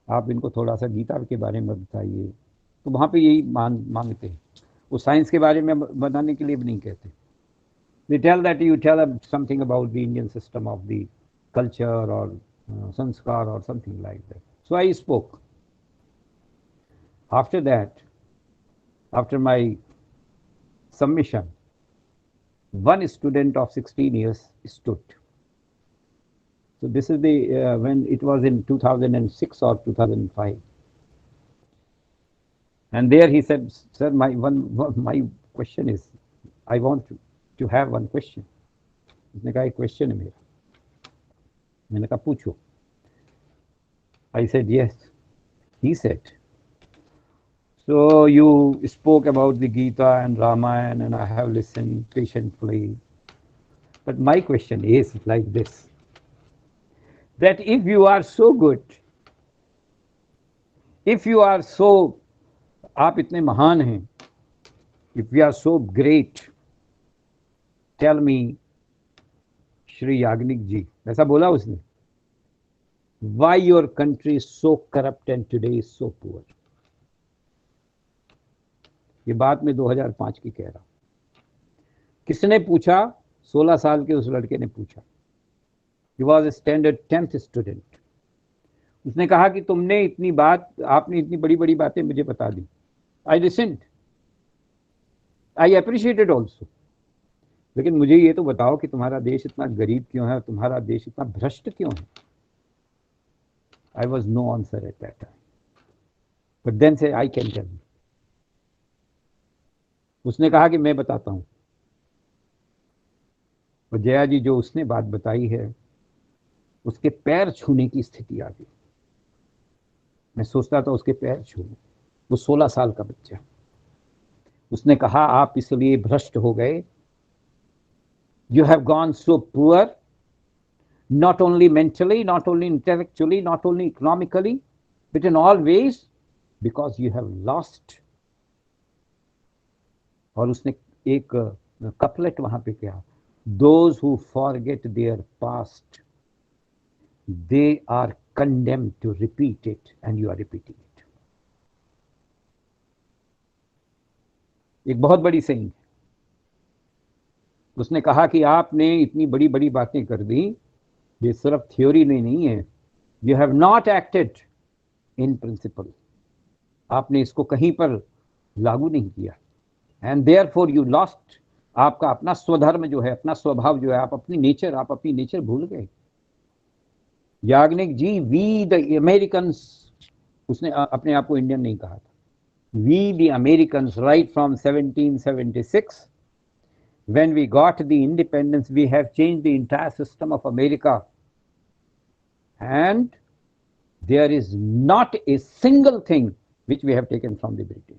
आप इनको थोड़ा सा गीता के बारे में बताइए. तो वहाँ पे यही मांगते हैं. वो साइंस के बारे में बताने के लिए भी नहीं कहते. They tell that you tell them something about the Indian system of the culture or sanskar or something like that. So I spoke. After that, after my submission, one student of 16 years stood. So this is the when it was in 2006 or 2005. And there he said, sir, my question is, I want to have one question. उसने कहा एक question है मेरा. मैंने कहा पूछो. I said yes. He said, so you spoke about the Gita and Ramayana and I have listened patiently. But my question is like this, that if you are so good, if you are so, आप इतने महान हैं, if you are so great, tell me, Shri Yagnik ji, ऐसा बोला उसने, why your country is so corrupt and today is so poor. ये बात मैं 2005 की कह रहा. किसने पूछा? 16 साल के उस लड़के ने पूछा. He was a standard 10th student. उसने कहा कि तुमने इतनी बात, आपने इतनी बड़ी बड़ी बातें मुझे बता दी. I listened. I appreciated also. लेकिन मुझे ये तो बताओ कि तुम्हारा देश इतना गरीब क्यों है, तुम्हारा देश इतना भ्रष्ट क्यों है. I was no answer at that time. But then say I can tell you. उसने कहा कि मैं बताता हूं. और जया जी जो उसने बात बताई है, उसके पैर छूने की स्थिति आ गई. मैं सोचता था उसके पैर छू. वो 16 साल का बच्चा. उसने कहा आप इसलिए भ्रष्ट हो गए. You have gone so poor, not only mentally, not only intellectually, not only economically, but in all ways, because you have lost. और उसने एक कपलेट वहां पे किया, those who forget their past, they are condemned to repeat it, and you are repeating it. एक बहुत बड़ी saying. उसने कहा कि आपने इतनी बड़ी बड़ी बातें कर दी, ये सिर्फ थ्योरी में नहीं है. You have not acted in principle. आपने इसको कहीं पर लागू नहीं किया. And therefore you lost. आपका अपना स्वधर्म जो है, अपना स्वभाव जो है, आप अपनी नेचर भूल गए. Yagnik ji, we the Americans, उसने अपने आप को इंडियन नहीं कहा था. We the Americans right from 1776, when we got the independence, we have changed the entire system of America, and there is not a single thing which we have taken from the British.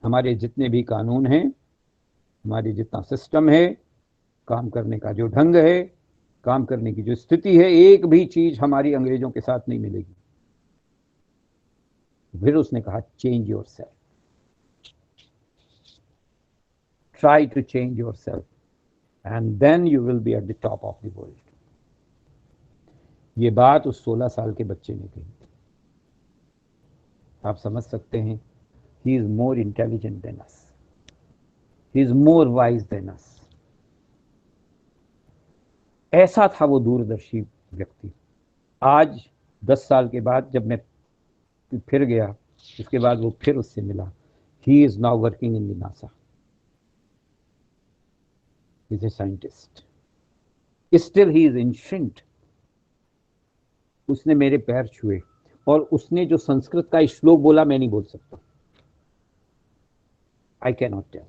हमारे जितने भी कानून हैं, हमारे जितना system है, काम करने का जो ढंग है, काम करने की जो स्थिति है, एक भी चीज हमारी अंग्रेजों के साथ नहीं मिलेगी. फिर उसने कहा change yourself. Try to change yourself, and then you will be at the top of the world. ये बात उस 16 साल के बच्चे ने कही. आप समझ सकते हैं, he is more intelligent than us. He is more wise than us. ऐसा था वो दूरदर्शी व्यक्ति. आज 10 साल के बाद जब मैं फिर गया, उसके बाद वो फिर उससे मिला. He is now working in the NASA. He is a scientist. Still he is ancient. उसने मेरे पैर छुए, और उसने जो संस्कृत का श्लोक बोला मैं नहीं बोल सकता. I cannot tell.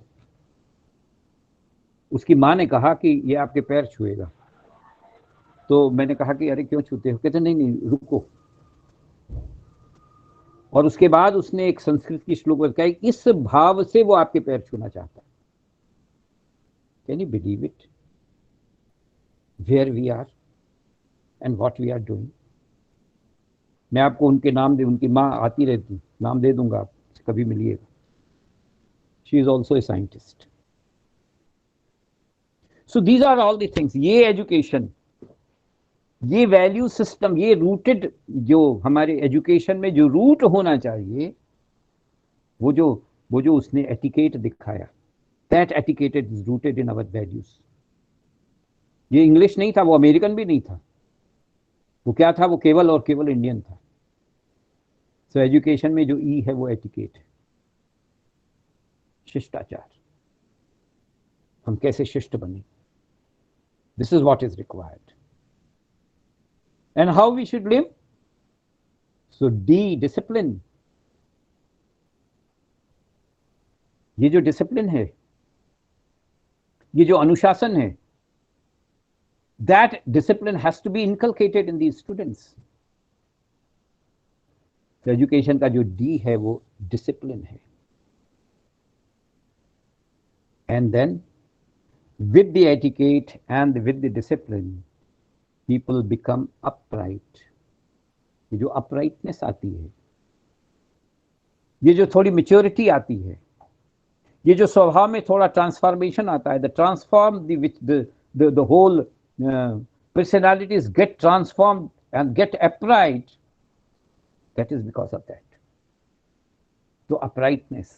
उसकी माँ ने कहा कि ये आपके पैर छुएगा. तो मैंने कहा कि अरे क्यों छूते हो. कहते नहीं रुको. और उसके बाद उसने एक संस्कृत की श्लोक बताया, इस भाव से वो आपके पैर छूना चाहता है. Can you believe it? Where we are and what we are doing. मैं आपको उनके नाम दे, उनकी माँ आती रहती, नाम दे दूंगा, आप कभी मिलिएगा. She is also a scientist. So these are all the things. ये एजुकेशन, ये वैल्यू सिस्टम, ये रूटेड, जो हमारे एजुकेशन में जो रूट होना चाहिए, वो जो उसने एटिकेट दिखाया, that etiquette is rooted in our values. ये इंग्लिश नहीं था, वो अमेरिकन भी नहीं था, वो क्या था, वो केवल और केवल इंडियन था. सो एजुकेशन में जो ई है वो एटिकेट है, शिष्टाचार. हम कैसे शिष्ट बने, this is what is required. And how we should live. So D, discipline. ये जो डिसिप्लिन है, ये जो अनुशासन है, that discipline has to be inculcated in these students. तो एजुकेशन का जो डी है वो डिसिप्लिन है. And then with the etiquette and with the discipline, people become upright. ये जो uprightness आती है, ये जो थोड़ी maturity आती है, ये जो स्वभाव में थोड़ा transformation आता है, the transform the which the whole personalities get transformed and get upright, that is because of that. So uprightness,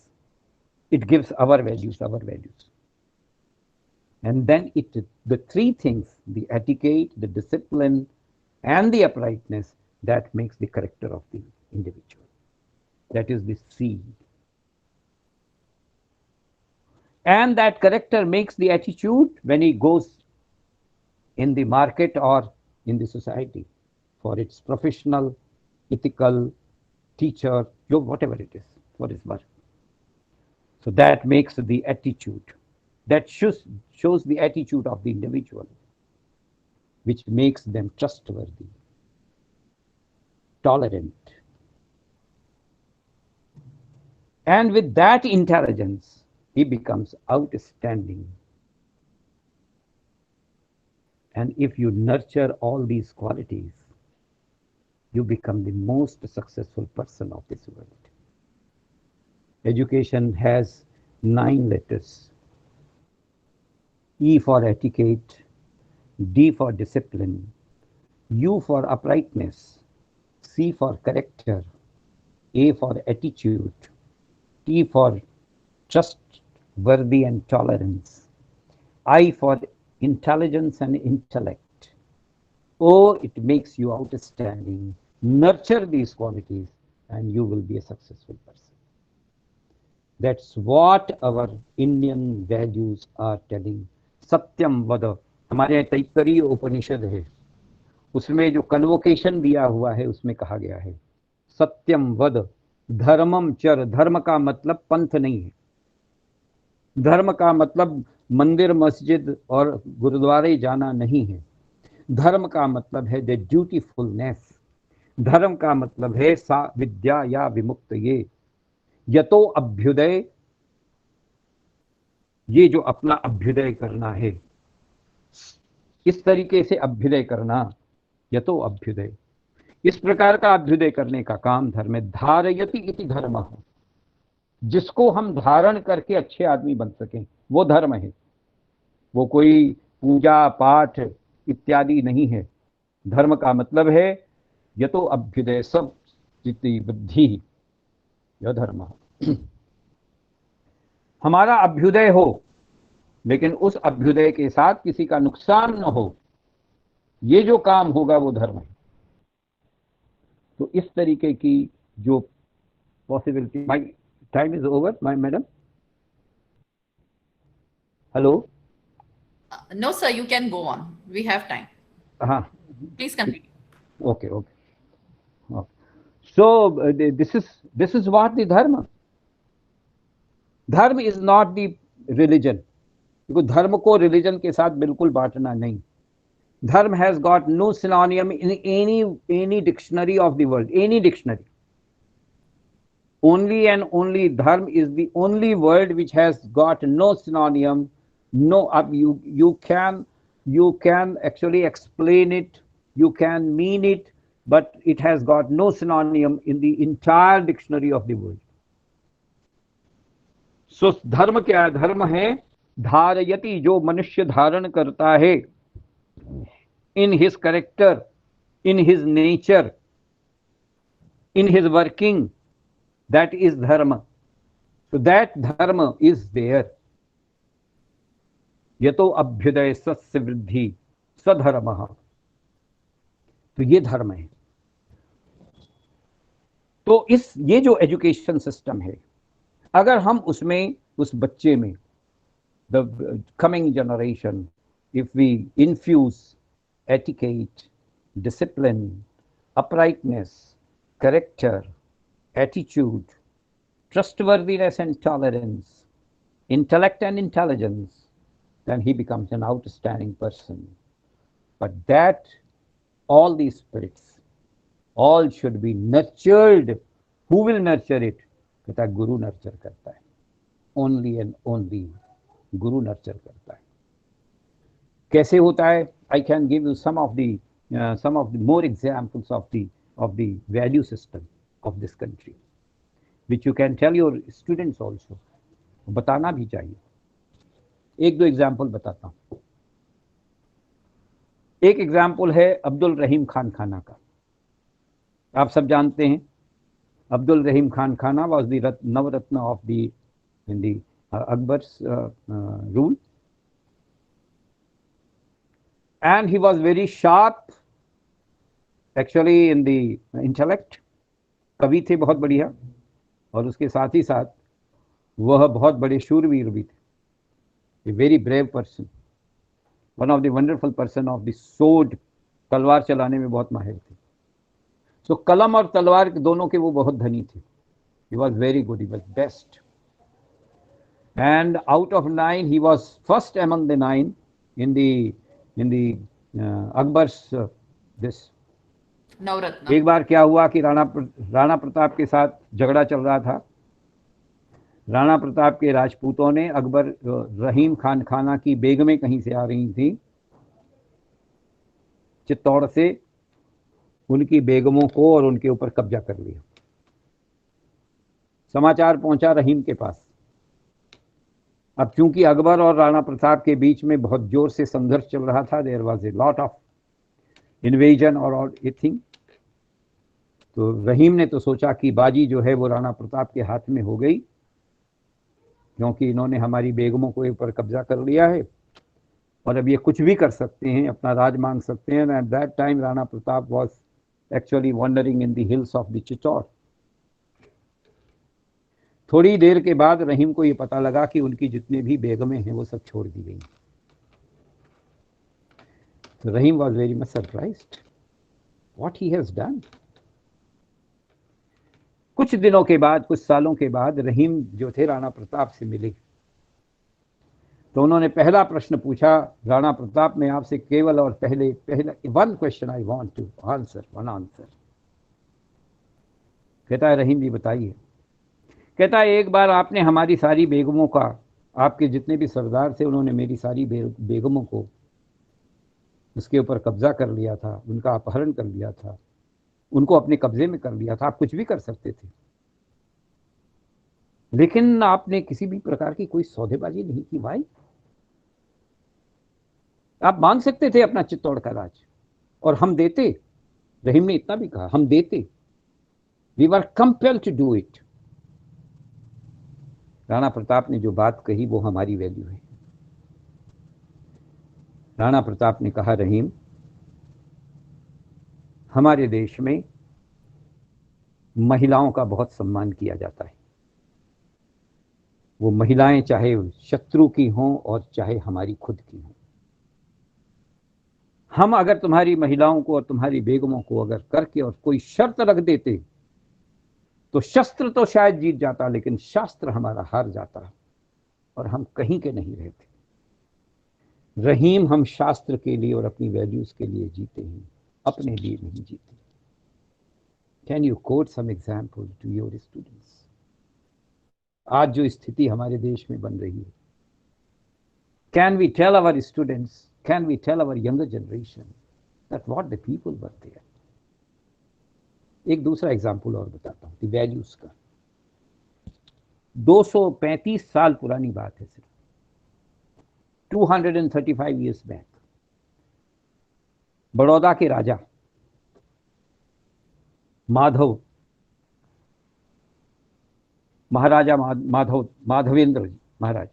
it gives our values. And then the three things, the etiquette, the discipline, and the uprightness, that makes the character of the individual. That is the C. And that character makes the attitude when he goes in the market or in the society for its professional, ethical, teacher, whatever it is, for his work. So that makes the attitude. That shows the attitude of the individual, which makes them trustworthy, tolerant. And with that intelligence, he becomes outstanding. And if you nurture all these qualities, you become the most successful person of this world. Education has 9 letters. E for etiquette, D for discipline, U for uprightness, C for character, A for attitude, T for trustworthy and tolerance, I for intelligence and intellect. O, it makes you outstanding. Nurture these qualities and you will be a successful person. That's what our Indian values are telling. सत्यम वद, हमारे तैत्तरीय उपनिषद है, उसमें जो convocation दिया हुआ है उसमें कहा गया है सत्यम वद धर्मम चर. धर्म का मतलब पंथ नहीं है, धर्म का मतलब मंदिर मस्जिद और गुरुद्वारे जाना नहीं है. धर्म का मतलब है द ड्यूटीफुलनेस. धर्म का मतलब है सा विद्या या विमुक्त. ये यतो अभ्युदय, ये जो अपना अभ्युदय करना है, इस तरीके से अभ्युदय करना, यतो अभ्युदय, इस प्रकार का अभ्युदय करने का काम धर्म है. धारयति इति धर्मः, जिसको हम धारण करके अच्छे आदमी बन सकें वो धर्म है. वो कोई पूजा पाठ इत्यादि नहीं है. धर्म का मतलब है यतो अभ्युदय सब चित्ति बुद्धि, यह धर्म. हमारा अभ्युदय हो लेकिन उस अभ्युदय के साथ किसी का नुकसान न हो, ये जो काम होगा वो धर्म है. तो इस तरीके की जो possibility. My time is over my madam. Hello. No, sir, you can go on. We have time. हाँ. Please continue. Okay. So this is what the dharma. धर्म इज नॉट द रिलीजन. देखो, धर्म को रिलीजन के साथ बिल्कुल बांटना नहीं. Dharma has got no synonym in any dictionary of the world, any dictionary. Only and only dharma is the only word which has got no synonym. No, you can actually explain it, you can mean it, but it has got no synonym in the entire dictionary of the world. So धर्म क्या है? धर्म है धारयति, जो मनुष्य धारण करता है, in his character, in his nature, in his working, that is dharma. So that dharma is there. यतो अभ्युदय सस्य वृद्धि सधर्मः, तो ये धर्म है। तो ये जो एजुकेशन सिस्टम है, अगर हम उसमें उस बच्चे में the coming generation, if we infuse etiquette, discipline, uprightness, character, attitude, trustworthiness and tolerance, intellect and intelligence, then he becomes an outstanding person. But that, all these spirits, all should be nurtured. Who will nurture it? कहता है गुरु nurture करता है, only and only Guru nurture करता है। कैसे होता है? I can give you some of the more examples of the value system of this country, which you can tell your students also. बताना भी चाहिए। एक दो एग्जाम्पल बताता हूँ। एक एग्जाम्पल है अब्दुल रहीम खान खाना का। आप सब जानते हैं अब्दुल रहीम खान खाना was the Navratna of the in the Akbar's rule, and he was very sharp actually in the intellect. कवि थे बहुत बढ़िया, और उसके साथ ही साथ वह बहुत बड़े शूरवीर भी थे। A very brave person, one of the wonderful person of the sword, तलवार चलाने में बहुत माहिर थे। तो कलम और तलवार दोनों के वो बहुत धनी थे। He was very good, he was best, and out of 9 he was first among the 9 in the Akbar's this नवरत्न। एक बार क्या हुआ कि राणा प्रताप के साथ झगड़ा चल रहा था। राणा प्रताप के राजपूतों ने अकबर रहीम खान खाना की बेगमें कहीं से आ रही थी चित्तौड़ से, उनकी बेगमों को और उनके ऊपर कब्जा कर लिया। समाचार पहुंचा रहीम के पास। अब चूंकि अकबर और राणा प्रताप के बीच में बहुत जोर से संघर्ष चल रहा था, there was a lot of invasion और एथिंग, तो रहीम ने तो सोचा कि बाजी जो है वो राणा प्रताप के हाथ में हो गई, क्योंकि इन्होंने हमारी बेगमों को ऊपर कब्जा कर लिया है और अब ये कुछ भी कर सकते हैं, अपना राज मांग सकते हैं। At that time Rana Pratap was actually wandering in the hills of the Chittor. थोड़ी देर के बाद रहीम को ये पता लगा कि उनकी जितनी भी बेगमें हैं वो सब छोड़ दी गई। तो Rahim was very much surprised what he has done. कुछ दिनों के बाद, कुछ सालों के बाद रहीम जो थे राणा प्रताप से मिले, तो उन्होंने पहला प्रश्न पूछा, राणा प्रताप मैं आपसे केवल और पहले one question I want to answer, one answer. कहता है रहीम जी बताइए। कहता है एक बार आपने हमारी सारी बेगमों का, आपके जितने भी सरदार थे उन्होंने मेरी सारी बेगमों को उसके ऊपर कब्जा कर लिया था, उनका अपहरण कर लिया था, उनको अपने कब्जे में कर लिया था। आप कुछ भी कर सकते थे, लेकिन आपने किसी भी प्रकार की कोई सौदेबाजी नहीं की। भाई आप मांग सकते थे अपना चित्तौड़ का राज और हम देते। रहीम ने इतना भी कहा, हम देते, we were compelled to do it. Rana Pratap ने जो बात कही वो हमारी वैल्यू है। राणा प्रताप ने कहा रहीम, हमारे देश में महिलाओं का बहुत सम्मान किया जाता है। वो महिलाएं चाहे शत्रु की हों और चाहे हमारी खुद की हों। हम अगर तुम्हारी महिलाओं को और तुम्हारी बेगमों को अगर करके और कोई शर्त रख देते तो शस्त्र तो शायद जीत जाता, लेकिन शास्त्र हमारा हार जाता और हम कहीं के नहीं रहते। रहीम, हम शास्त्र के लिए और अपनी वैल्यूज के लिए जीते हैं, अपने लिए नहीं जीते। Can you quote some example to your students? आज जो स्थिति हमारे देश में बन रही है, can we tell our students, can we tell our younger generation that what the people were there? एक दूसरा एग्जाम्पल और बताता हूँ वैल्यूज का। 235 साल पुरानी बात है, सिर्फ 235 ईयर्स बैक। बड़ौदा के राजा माधव, महाराजा माधवेंद्र जी महाराज,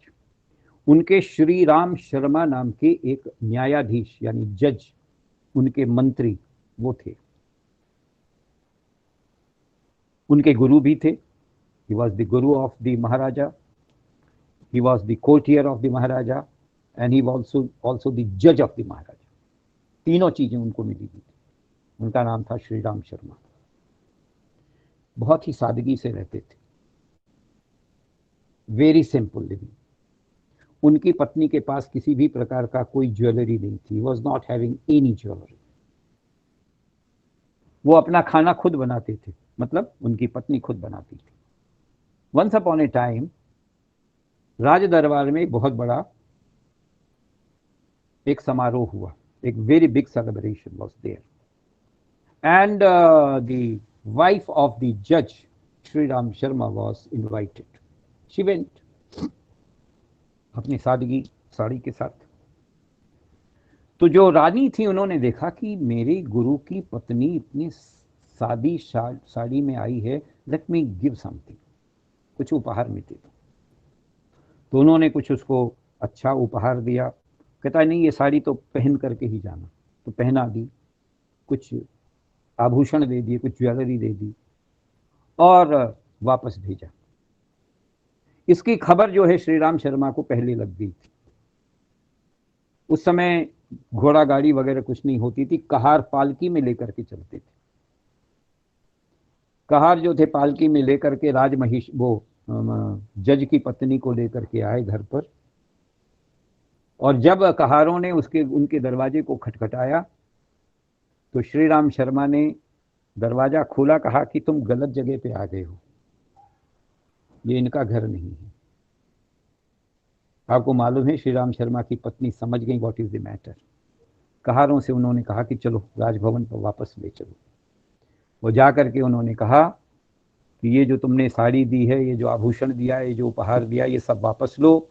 उनके श्री राम शर्मा नाम के एक न्यायाधीश यानी जज, उनके मंत्री वो थे, उनके गुरु भी थे। He was the Guru of the Maharaja, he was the courtier of the Maharaja, and he also the जज ऑफ द महाराजा। तीनों चीजें उनको मिली हुई थी। उनका नाम था श्री राम शर्मा। बहुत ही सादगी से रहते थे, वेरी सिंपल लिविंग। उनकी पत्नी के पास किसी भी प्रकार का कोई ज्वेलरी नहीं थी, was not having any jewellery. वो अपना खाना खुद बनाते थे, मतलब उनकी पत्नी खुद बनाती थी। वंस अपॉन ए टाइम राज दरबार में बहुत बड़ा एक समारोह हुआ, एक very big celebration was there, and the wife of the जज Shri Ram Sharma was invited. She went अपनी सादगी साड़ी के साथ। तो जो रानी थी उन्होंने देखा कि मेरे गुरु की पत्नी इतनी सादी साड़ी में आई है, लेट मी गिव समथिंग, कुछ उपहार में दे दो। तो उन्होंने कुछ उसको अच्छा उपहार दिया। कहता है नहीं, ये साड़ी तो पहन करके ही जाना। तो पहना दी, कुछ आभूषण दे दिए, कुछ ज्वेलरी दे दी और वापस भेजा। इसकी खबर जो है श्री राम शर्मा को पहले लग गई थी। उस समय घोड़ा गाड़ी वगैरह कुछ नहीं होती थी, कहार पालकी में लेकर के चलते थे। कहार जो थे पालकी में लेकर के राजमहिष वो जज की पत्नी को लेकर के आए घर पर, और जब कहारों ने उनके दरवाजे को खटखटाया तो श्री राम शर्मा ने दरवाजा खोला, कहा कि तुम गलत जगह पे आ गए हो, ये इनका घर नहीं है। आपको मालूम है श्री राम शर्मा की पत्नी समझ गई व्हाट इज द मैटर। कहारों से उन्होंने कहा कि चलो राजभवन पर वापस ले चलो। वो जा करके उन्होंने कहा कि ये जो तुमने साड़ी दी है, ये जो आभूषण दिया है, ये जो उपहार दिया, ये सब वापस लो,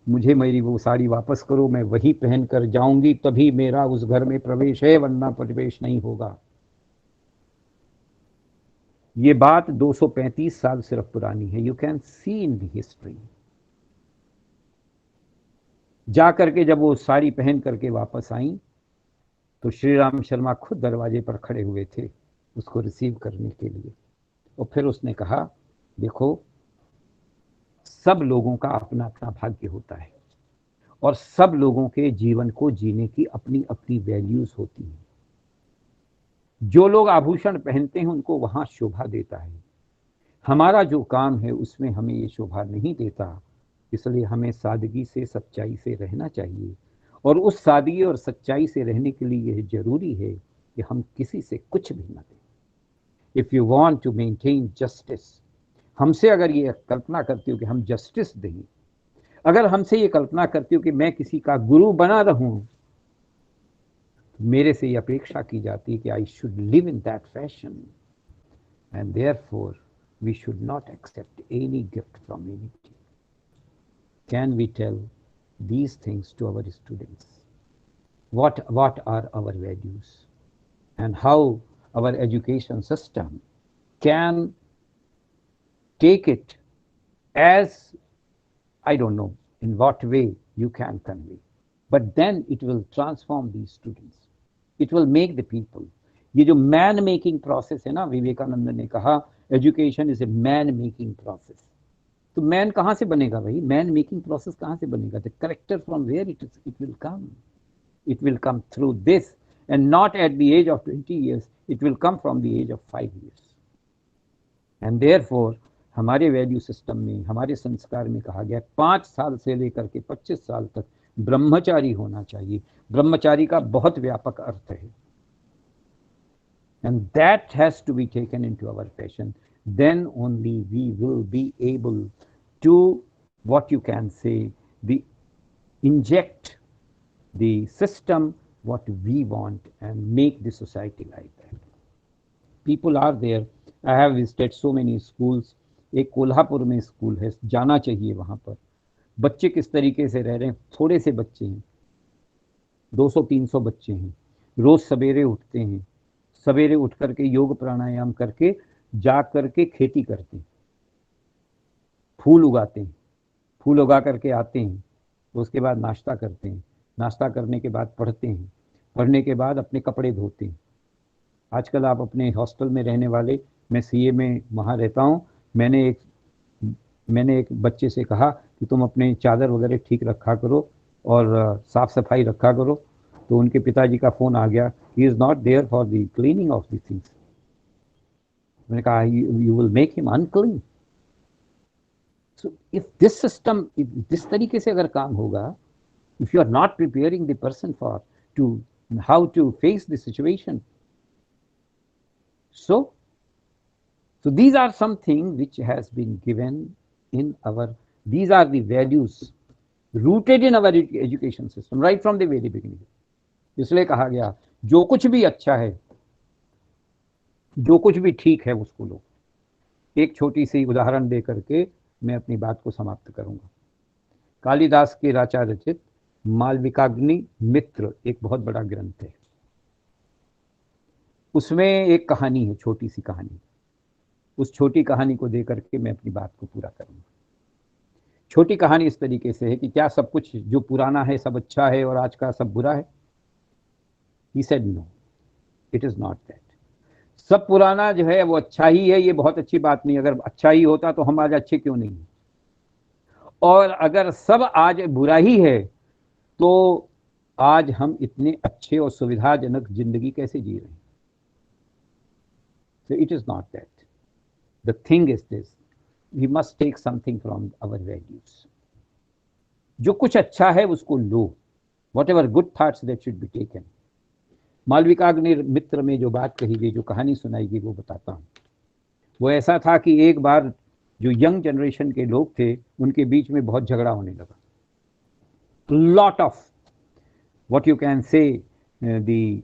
मुझे मेरी वो साड़ी वापस करो, मैं वही पहन कर जाऊंगी, तभी मेरा उस घर में प्रवेश है, वरना प्रवेश नहीं होगा। ये बात 235 साल सिर्फ पुरानी है। You can see in the history. जा करके जब वो साड़ी पहन करके वापस आई तो श्री राम शर्मा खुद दरवाजे पर खड़े हुए थे उसको रिसीव करने के लिए। और फिर उसने कहा, देखो, सब लोगों का अपना अपना भाग्य होता है और सब लोगों के जीवन को जीने की अपनी अपनी वैल्यूज होती हैं। जो लोग आभूषण पहनते हैं उनको वहां शोभा देता है, हमारा जो काम है उसमें हमें ये शोभा नहीं देता। इसलिए हमें सादगी से, सच्चाई से रहना चाहिए, और उस सादगी और सच्चाई से रहने के लिए यह जरूरी है कि हम किसी से कुछ भी न दें। If you want to maintain justice, हमसे अगर ये कल्पना करती हो कि हम जस्टिस दें, अगर हमसे ये कल्पना करती हो कि मैं किसी का गुरु बना रहूं, तो मेरे से ये अपेक्षा की जाती है कि I should live in that fashion, and therefore we should not accept any gift from anybody. Can we tell these things to our students? What are our values, and how our education system can take it as, I don't know in what way you can convey, but then it will transform these students. It will make the people. ये जो man making process है ना, विवेकानंद ने कहा education is a man making process. तो man कहां से बनेगा भाई? मैन मेकिंग प्रोसेस कहां से बनेगा? The character from where it will come through this, and not at the age of 20 years, it will come from the age of 5 years. And therefore हमारे value system में, हमारे संस्कार में कहा गया 5 साल से लेकर के 25 साल तक ब्रह्मचारी होना चाहिए। ब्रह्मचारी का बहुत व्यापक अर्थ है, and that has to be taken into our passion. Then only we will be able to, what you can say, inject the system what we want and make the society like that. people are there. I have visited so many schools. एक कोल्हापुर में school है, जाना चाहिए वहाँ पर। बच्चे किस तरीके से रह रहे हैं, थोड़े से बच्चे हैं, 200-300 बच्चे हैं, रोज सवेरे उठते हैं, सवेरे उठ करके योग प्राणायाम करके जा करके खेती करते हैं, फूल उगाते हैं, फूल उगा करके आते हैं, उसके बाद नाश्ता करते हैं, नाश्ता करने के बाद पढ़ते हैं, पढ़ने के बाद अपने कपड़े धोते हैं। आजकल आप अपने हॉस्टल में रहने वाले, मैं सीए में वहाँ रहता हूँ, मैंने एक बच्चे से कहा कि तुम अपने चादर वगैरह ठीक रखा करो और साफ सफाई रखा करो, तो उनके पिताजी का फ़ोन आ गया, he is not there for the cleaning of the things. मैंने कहा you will make him unclean. So if this system, जिस तरीके से अगर काम होगा, if you are not preparing the person for to how to face the situation, so these are something which has been given in our, these are the values rooted in our education system right from the very beginning. इसलिए कहा गया जो कुछ भी अच्छा है, जो कुछ भी ठीक है उसको लो। एक छोटी सी उदाहरण दे करके मैं अपनी बात को समाप्त करूंगा। कालिदास के राचा रचित मालविकाग्नि मित्र एक बहुत बड़ा ग्रंथ है, उसमें एक कहानी है, छोटी सी कहानी। उस छोटी कहानी को देकर के मैं अपनी बात को पूरा करूंगा। छोटी कहानी इस तरीके से है कि क्या सब कुछ जो पुराना है सब अच्छा है और आज का सब बुरा है? He said no, it is not that. सब पुराना जो है वो अच्छा ही है, ये बहुत अच्छी बात नहीं। अगर अच्छा ही होता तो हम आज अच्छे क्यों नहीं? और अगर सब आज बुरा ही है तो आज हम इतने अच्छे और सुविधाजनक जिंदगी कैसे जी रहे हैं? So it is not that. The thing is this, we must take something from our values. जो कुछ अच्छा है उसको लो, whatever good thoughts that should be taken. मालविकाग्नि मित्र में जो बात कही गई, जो कहानी सुनाई गई, वो बताता हूँ। वो ऐसा था कि एक बार जो यंग जनरेशन के लोग थे उनके बीच में बहुत झगड़ा होने लगा। Lot of what you can say the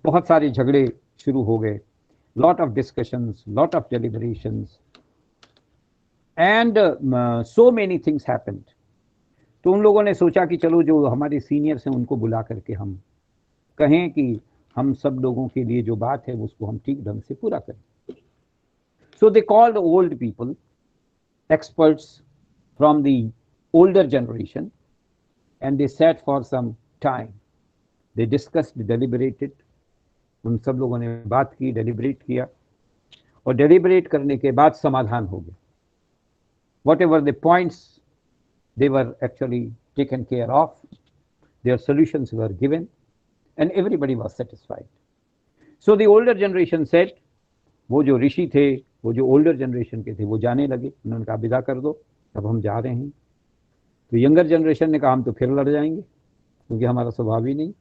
बहुत सारे झगड़े शुरू हो गए, lot of discussions, lot of deliberations and so many things happened. तो उन लोगों ने सोचा कि चलो जो हमारे सीनियर्स हैं उनको बुला करके हम कहें कि हम सब लोगों के लिए जो बात है उसको हम ठीक ढंग से पूरा करें। So they called old people, experts from the older generation, and they sat for some time. They discussed, deliberated. उन सब लोगों ने बात की, डेलिब्रेट किया, और डेलिब्रेट करने के बाद समाधान हो गया। Whatever the points they were actually taken care of, their solutions were given, and everybody was satisfied. So the older generation said, वो जो ऋषि थे, वो जो ओल्डर जनरेशन के थे, वो जाने लगे। उन्होंने कहा विदा कर दो, अब हम जा रहे हैं। तो यंगर जनरेशन ने कहा हम तो फिर लड़ जाएंगे, क्योंकि हमारा स्वभाव ही नहीं,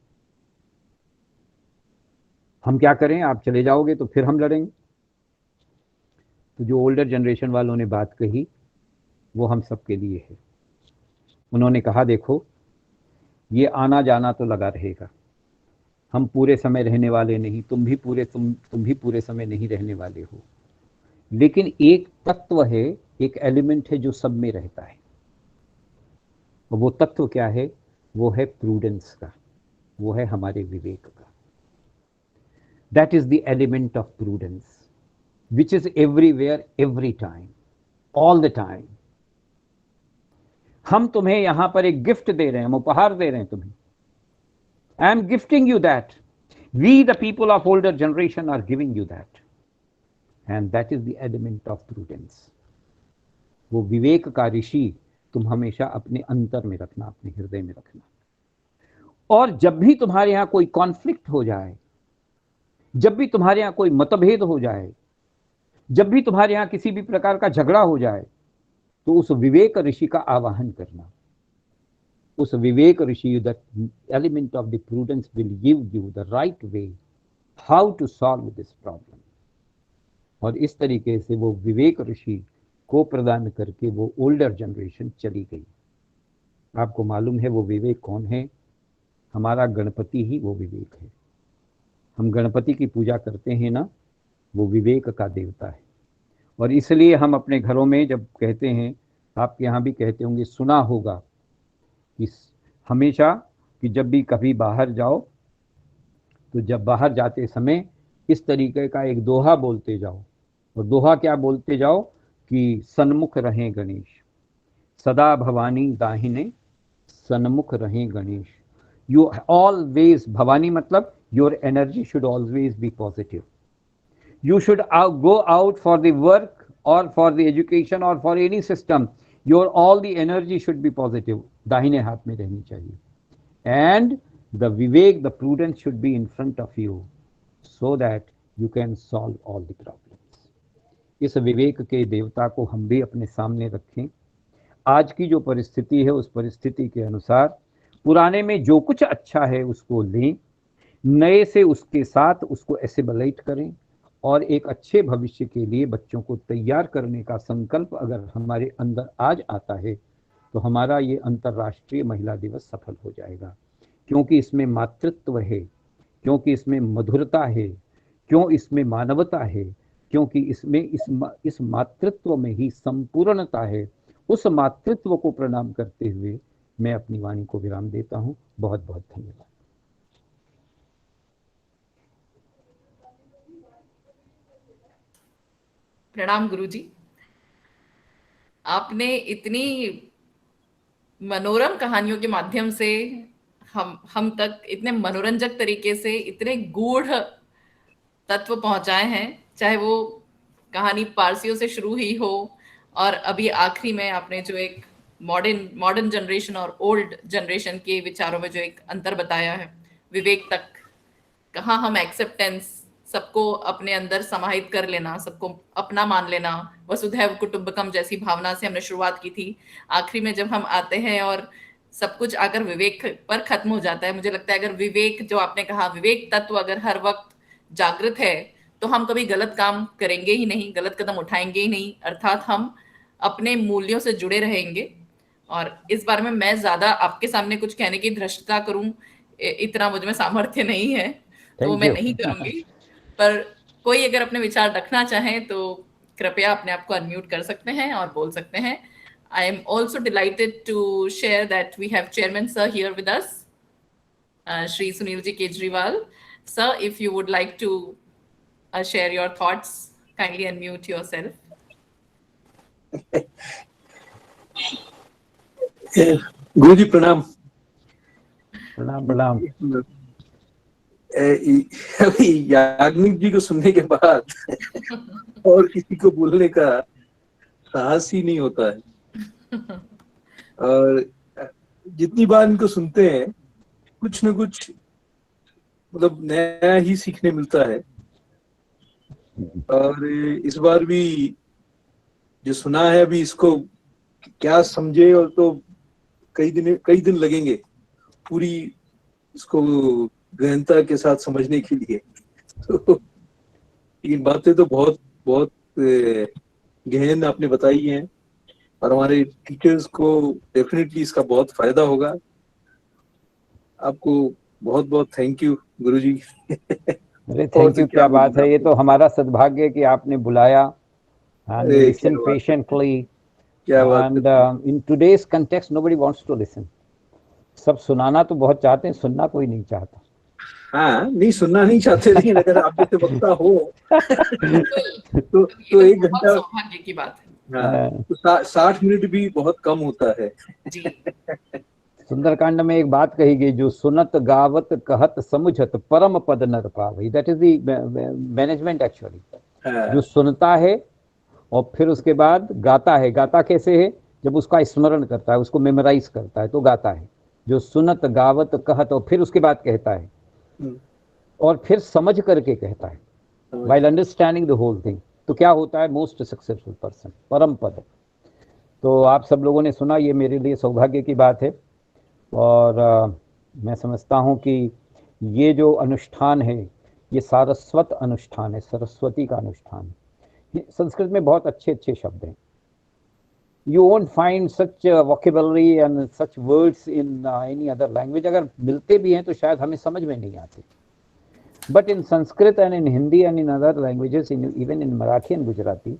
हम क्या करें, आप चले जाओगे तो फिर हम लड़ेंगे। तो जो ओल्डर जनरेशन वालों ने बात कही वो हम सबके लिए है। उन्होंने कहा देखो, ये आना जाना तो लगा रहेगा, हम पूरे समय रहने वाले नहीं, तुम भी पूरे समय नहीं रहने वाले हो, लेकिन एक तत्व है, एक एलिमेंट है जो सब में रहता है। और वो तत्व क्या है? वो है प्रूडेंस का, वो है हमारे विवेक का। That is the element of prudence which is everywhere, every time, all the time. हम तुम्हें यहां पर एक गिफ्ट दे रहे हैं, हम उपहार दे रहे हैं तुम्हें। I am gifting you that. We, the people of older generation, are giving you that. And that is the element of prudence. वो विवेक का ऋषि तुम हमेशा अपने अंतर में रखना, अपने हृदय में रखना। और जब भी तुम्हारे यहाँ कोई कॉन्फ्लिक्ट हो जाए, जब भी तुम्हारे यहाँ कोई मतभेद हो जाए, जब भी तुम्हारे यहाँ किसी भी प्रकार का झगड़ा हो जाए, तो उस विवेक ऋषि का आवाहन करना। उस विवेक ऋषि, the element of the prudence will give you the right way how to solve this problem. और इस तरीके से वो विवेक ऋषि को प्रदान करके वो ओल्डर जनरेशन चली गई। आपको मालूम है वो विवेक कौन है? हमारा गणपति ही वो विवेक है। हम गणपति की पूजा करते हैं ना, वो विवेक का देवता है। और इसलिए हम अपने घरों में जब कहते हैं, आपके यहाँ भी कहते होंगे, सुना होगा कि हमेशा कि जब भी कभी बाहर जाओ तो जब बाहर जाते समय इस तरीके का एक दोहा बोलते जाओ। और दोहा क्या बोलते जाओ कि सन्मुख रहें गणेश, सदा भवानी दाहिने सन्मुख रहें गणेश। यू ऑलवेज, भवानी मतलब your energy should always be positive. You should go out for the work or for the education or for any system. Your all the energy should be positive. दाहिने हाथ में रहनी चाहिए. And the vivek, the prudence should be in front of you so that you can solve all the problems. इस विवेक के देवता को हम भी अपने सामने रखें. आज की जो परिस्थिति है उस परिस्थिति के अनुसार पुराने में जो कुछ अच्छा है उसको लें, नए से उसके साथ उसको एसिबलाइट करें और एक अच्छे भविष्य के लिए बच्चों को तैयार करने का संकल्प अगर हमारे अंदर आज आता है तो हमारा ये अंतर्राष्ट्रीय महिला दिवस सफल हो जाएगा. क्योंकि इसमें मातृत्व है, क्योंकि इसमें मधुरता है, क्यों इसमें मानवता है, क्योंकि इसमें इस मातृत्व में ही संपूर्णता है. उस मातृत्व को प्रणाम करते हुए मैं अपनी वाणी को विराम देता हूँ. बहुत बहुत धन्यवाद. प्रणाम गुरुजी. आपने इतनी मनोरम कहानियों के माध्यम से हम तक इतने मनोरंजक तरीके से इतने गूढ़ तत्व पहुंचाए हैं, चाहे वो कहानी पारसियों से शुरू ही हो और अभी आखिरी में आपने जो एक मॉडर्न जनरेशन और ओल्ड जनरेशन के विचारों में जो एक अंतर बताया है, विवेक तक कहाँ हम एक्सेप्टेंस, सबको अपने अंदर समाहित कर लेना, सबको अपना मान लेना, वसुधैव कुटुंबकम जैसी भावना से हमने शुरुआत की थी. आखिरी में जब हम आते हैं और सब कुछ आकर विवेक पर खत्म हो जाता है, मुझे लगता है अगर विवेक, जो आपने कहा विवेक तत्व अगर हर वक्त जागृत है तो हम कभी गलत काम करेंगे ही नहीं, गलत कदम उठाएंगे ही नहीं, अर्थात हम अपने मूल्यों से जुड़े रहेंगे. और इस बारे में मैं ज्यादा आपके सामने कुछ कहने की धृष्टता करूं, इतना मुझ में सामर्थ्य नहीं है, तो वो मैं नहीं करूंगी. पर कोई अगर अपने विचार रखना चाहें तो कृपया अपने आप को अनम्यूट कर सकते हैं और बोल सकते हैं. I am also delighted to share that we have Chairman Sir here with us, Shri Sunilji Kejriwal. Sir, if you would like to share your thoughts, kindly unmute yourself. गुरुजी प्रणाम. प्रणाम प्रणाम. अभी याग्निक जी को सुनने के बाद और किसी को बोलने का साहस ही नहीं होता है. और जितनी बार इनको सुनते हैं कुछ न कुछ मतलब नया ही सीखने मिलता है. और इस बार भी जो सुना है अभी इसको क्या समझे, और तो कई दिन लगेंगे पूरी इसको गहनता के साथ समझने के लिए. तो ये बातें तो बहुत बहुत गहन आपने बताई हैं और हमारे टीचर्स को डेफिनेटली इसका बहुत फायदा होगा. आपको बहुत बहुत थैंक यू गुरुजी. अरे थैंक यू, क्या बात है. ये तो हमारा सद्भाग्य कि आपने बुलाया. And listen patiently. And in today's context, nobody wants to listen. सब सुनाना तो बहुत चाहते हैं, सुनना कोई नहीं चाहता. हाँ, नहीं सुनना नहीं चाहते, लेकिन अगर आप जैसे वक्ता हो तो 1 घंटा सौभाग्य की बात है. हाँ, तो 60 मिनट भी बहुत कम होता है. सुंदरकांड में एक बात कही गई, जो सुनत गावत कहत समुझत परम पद नर पावई. That is the management actually. जो सुनता है और फिर उसके बाद गाता है. गाता कैसे है? जब उसका स्मरण करता है, उसको मेमोराइज करता है तो गाता है. जो सुनत गावत कहत और फिर उसके बाद कहता है और फिर समझ करके कहता है, while understanding the whole thing. तो क्या होता है? मोस्ट सक्सेसफुल पर्सन, परम पद. तो आप सब लोगों ने सुना, ये मेरे लिए सौभाग्य की बात है. और मैं समझता हूँ कि ये जो अनुष्ठान है ये सारस्वत अनुष्ठान है, सरस्वती का अनुष्ठान है. संस्कृत में बहुत अच्छे अच्छे शब्द हैं. You won't find such vocabulary and such words in any other language. अगर मिलते भी हैं तो शायद हमें समझ में नहीं आते. But in Sanskrit and in Hindi and in other languages, even in Marathi and Gujarati,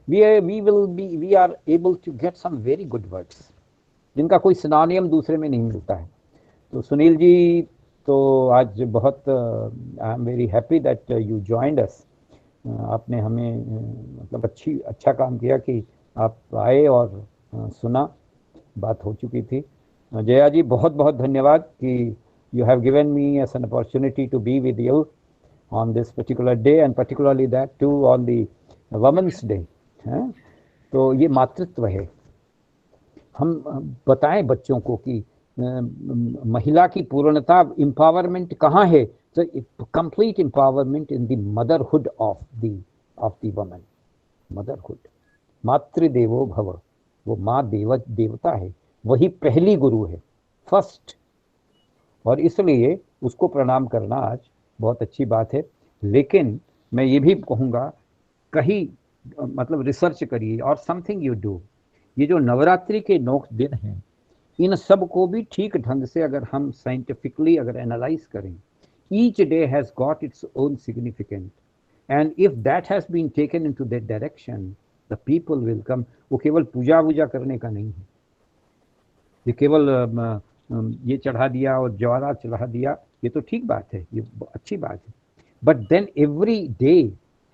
we are able to get some very good words, जिनका कोई सिनोनिम दूसरे में नहीं मिलता है. तो सुनील जी, तो आज बहुत I am very happy that you joined us. आपने हमें मतलब अच्छा काम किया कि आप आए और सुना. बात हो चुकी थी. जया जी, बहुत बहुत धन्यवाद कि you have given me as an opportunity to be with you on this particular day, and particularly that too on the Women's Day. तो ये मातृत्व है. हम बताएं बच्चों को कि महिला की पूर्णता, empowerment कहाँ है. So complete empowerment in the motherhood of the woman. Motherhood. मातृदेवो भव. वो माँ देवता है, वही पहली गुरु है, फर्स्ट. और इसलिए उसको प्रणाम करना आज बहुत अच्छी बात है. लेकिन मैं ये भी कहूँगा, कहीं मतलब रिसर्च करिए और समथिंग यू डू. ये जो नवरात्रि के 9 दिन हैं, इन सब को भी ठीक ढंग से अगर हम साइंटिफिकली अगर एनालाइज करें, each day has got its own significant, and if that has been taken into that direction, the people will come. वो केवल पूजा वूजा करने का नहीं है, ये केवल ये चढ़ा दिया और ज्वारा चढ़ा दिया, ये तो ठीक बात है, ये अच्छी बात है. But then every day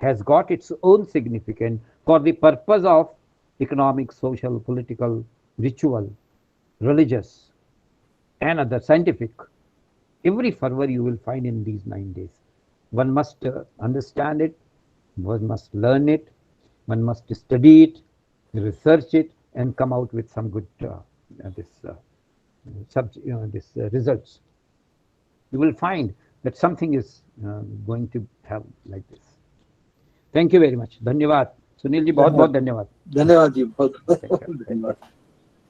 has got its own significant for the purpose of economic, social, political, ritual, religious and other scientific. Every fervor you will find in these 9 days. One must understand it, one must learn it, one must study it, research it, and come out with some good results. You will find that something is going to have like this. Thank you very much. धन्यवाद सुनील जी, बहुत बहुत धन्यवाद. धन्यवाद जी, बहुत धन्यवाद.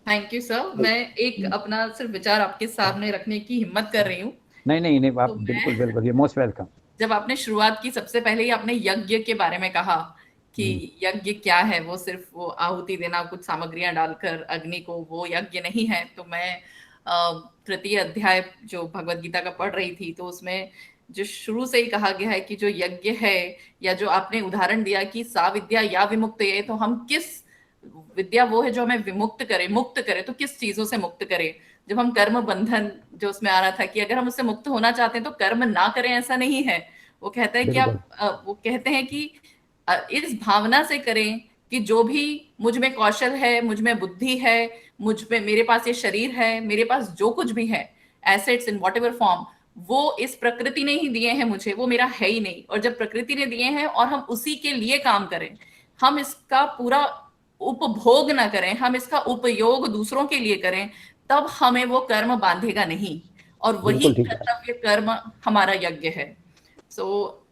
Thank you sir. मैं एक अपना सिर्फ विचार आपके सामने रखने की हिम्मत कर रही हूँ. नहीं, आप बिल्कुल मोस्ट वेलकम. जब आपने शुरुआत की, सबसे पहले ही आपने यज्ञ के बारे में कहा कि यज्ञ क्या है, वो सिर्फ वो आहुति देना, कुछ सामग्रियां डालकर अग्नि को, वो यज्ञ नहीं है. तो मैं तृतीय अध्याय जो भगवत गीता का पढ़ रही थी, तो उसमें जो शुरू से ही कहा गया है कि जो यज्ञ है, या जो आपने उदाहरण दिया कि सा विद्या या विमुक्त है, तो हम किस विद्या वो है जो हमें विमुक्त करे, मुक्त करे. तो किस चीजों से मुक्त करे? जब हम कर्म बंधन, जो उसमें आ रहा था कि अगर हम उससे मुक्त होना चाहते हैं तो कर्म ना करें, ऐसा नहीं है. वो कहता है कि आप वो कहते हैं कि इस भावना से करें कि जो भी मुझ में कौशल है, मुझ में बुद्धि है, मुझ में, मेरे पास ये शरीर है, मेरे पास जो कुछ भी है, एसेट्स इन व्हाटएवर फॉर्म, वो इस प्रकृति ने ही दिए हैं मुझे, वो मेरा है ही नहीं. और जब प्रकृति ने दिए हैं और हम उसी के लिए काम करें, हम इसका पूरा उपभोग ना करें, हम इसका उपयोग दूसरों के लिए करें, तब हमें वो कर्म बांधेगा नहीं. और वही कर्तव्य कर्म हमारा यज्ञ है. सो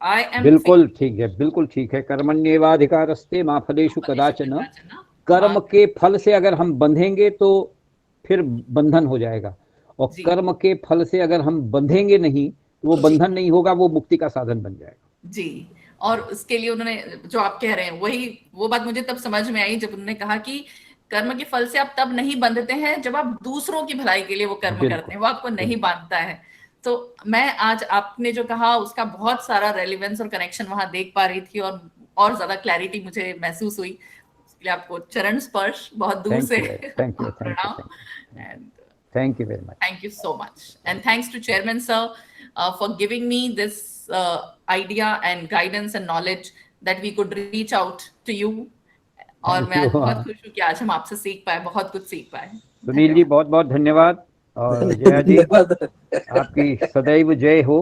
आई एम बिल्कुल ठीक है. कर्मण्येवाधिकारस्ते मा फलेषु कदाचन. कर्म के फल से अगर हम बंधेंगे तो फिर बंधन हो जाएगा, और कर्म के फल से अगर हम बंधेंगे नहीं तो वो बंधन नहीं होगा, वो मुक्ति का साधन बन जाएगा जी. और उसके लिए उन्होंने, जो आप कह रहे हैं, वही वो बात मुझे तब समझ में आई जब उन्होंने कहा कि कर्म के फल से आप तब नहीं बंधते हैं जब आप दूसरों की भलाई के लिए वो कर्म करते हैं, वो आपको नहीं बांधता है. तो मैं आज आपने जो कहा उसका बहुत सारा रेलिवेंस और कनेक्शन वहां देख पा रही थी, और ज्यादा क्लैरिटी मुझे महसूस हुई. इसलिए आपको चरण स्पर्श बहुत दूर से प्रणाम. Thank you very much. Thank you so much. And thanks to Chairman Sir for giving me this idea and guidance and knowledge that we could reach out to you. और मैं बहुत खुश हूँ कि आज हम आपसे सीख पाए, बहुत कुछ सीख पाए. सुनील जी, बहुत बहुत धन्यवाद. और जया जी, आपकी सदैव जय हो.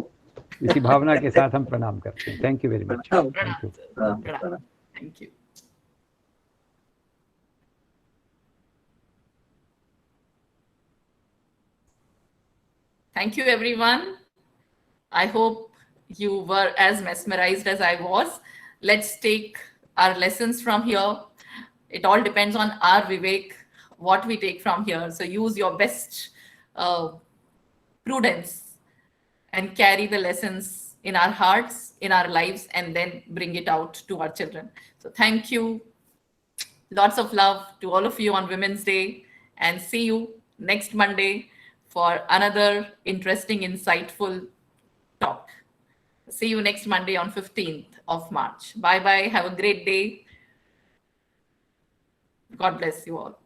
इसी भावना के साथ हम प्रणाम करते हैं. Thank you very much. Thank you. Thank you, everyone. I hope you were as mesmerized as I was. Let's take our lessons from here. It all depends on our Vivek, what we take from here. So use your best prudence and carry the lessons in our hearts, in our lives, and then bring it out to our children. So thank you. Lots of love to all of you on Women's Day, and see you next Monday for another interesting, insightful talk. See you next Monday on 15th of March. Bye bye. Have a great day. God bless you all.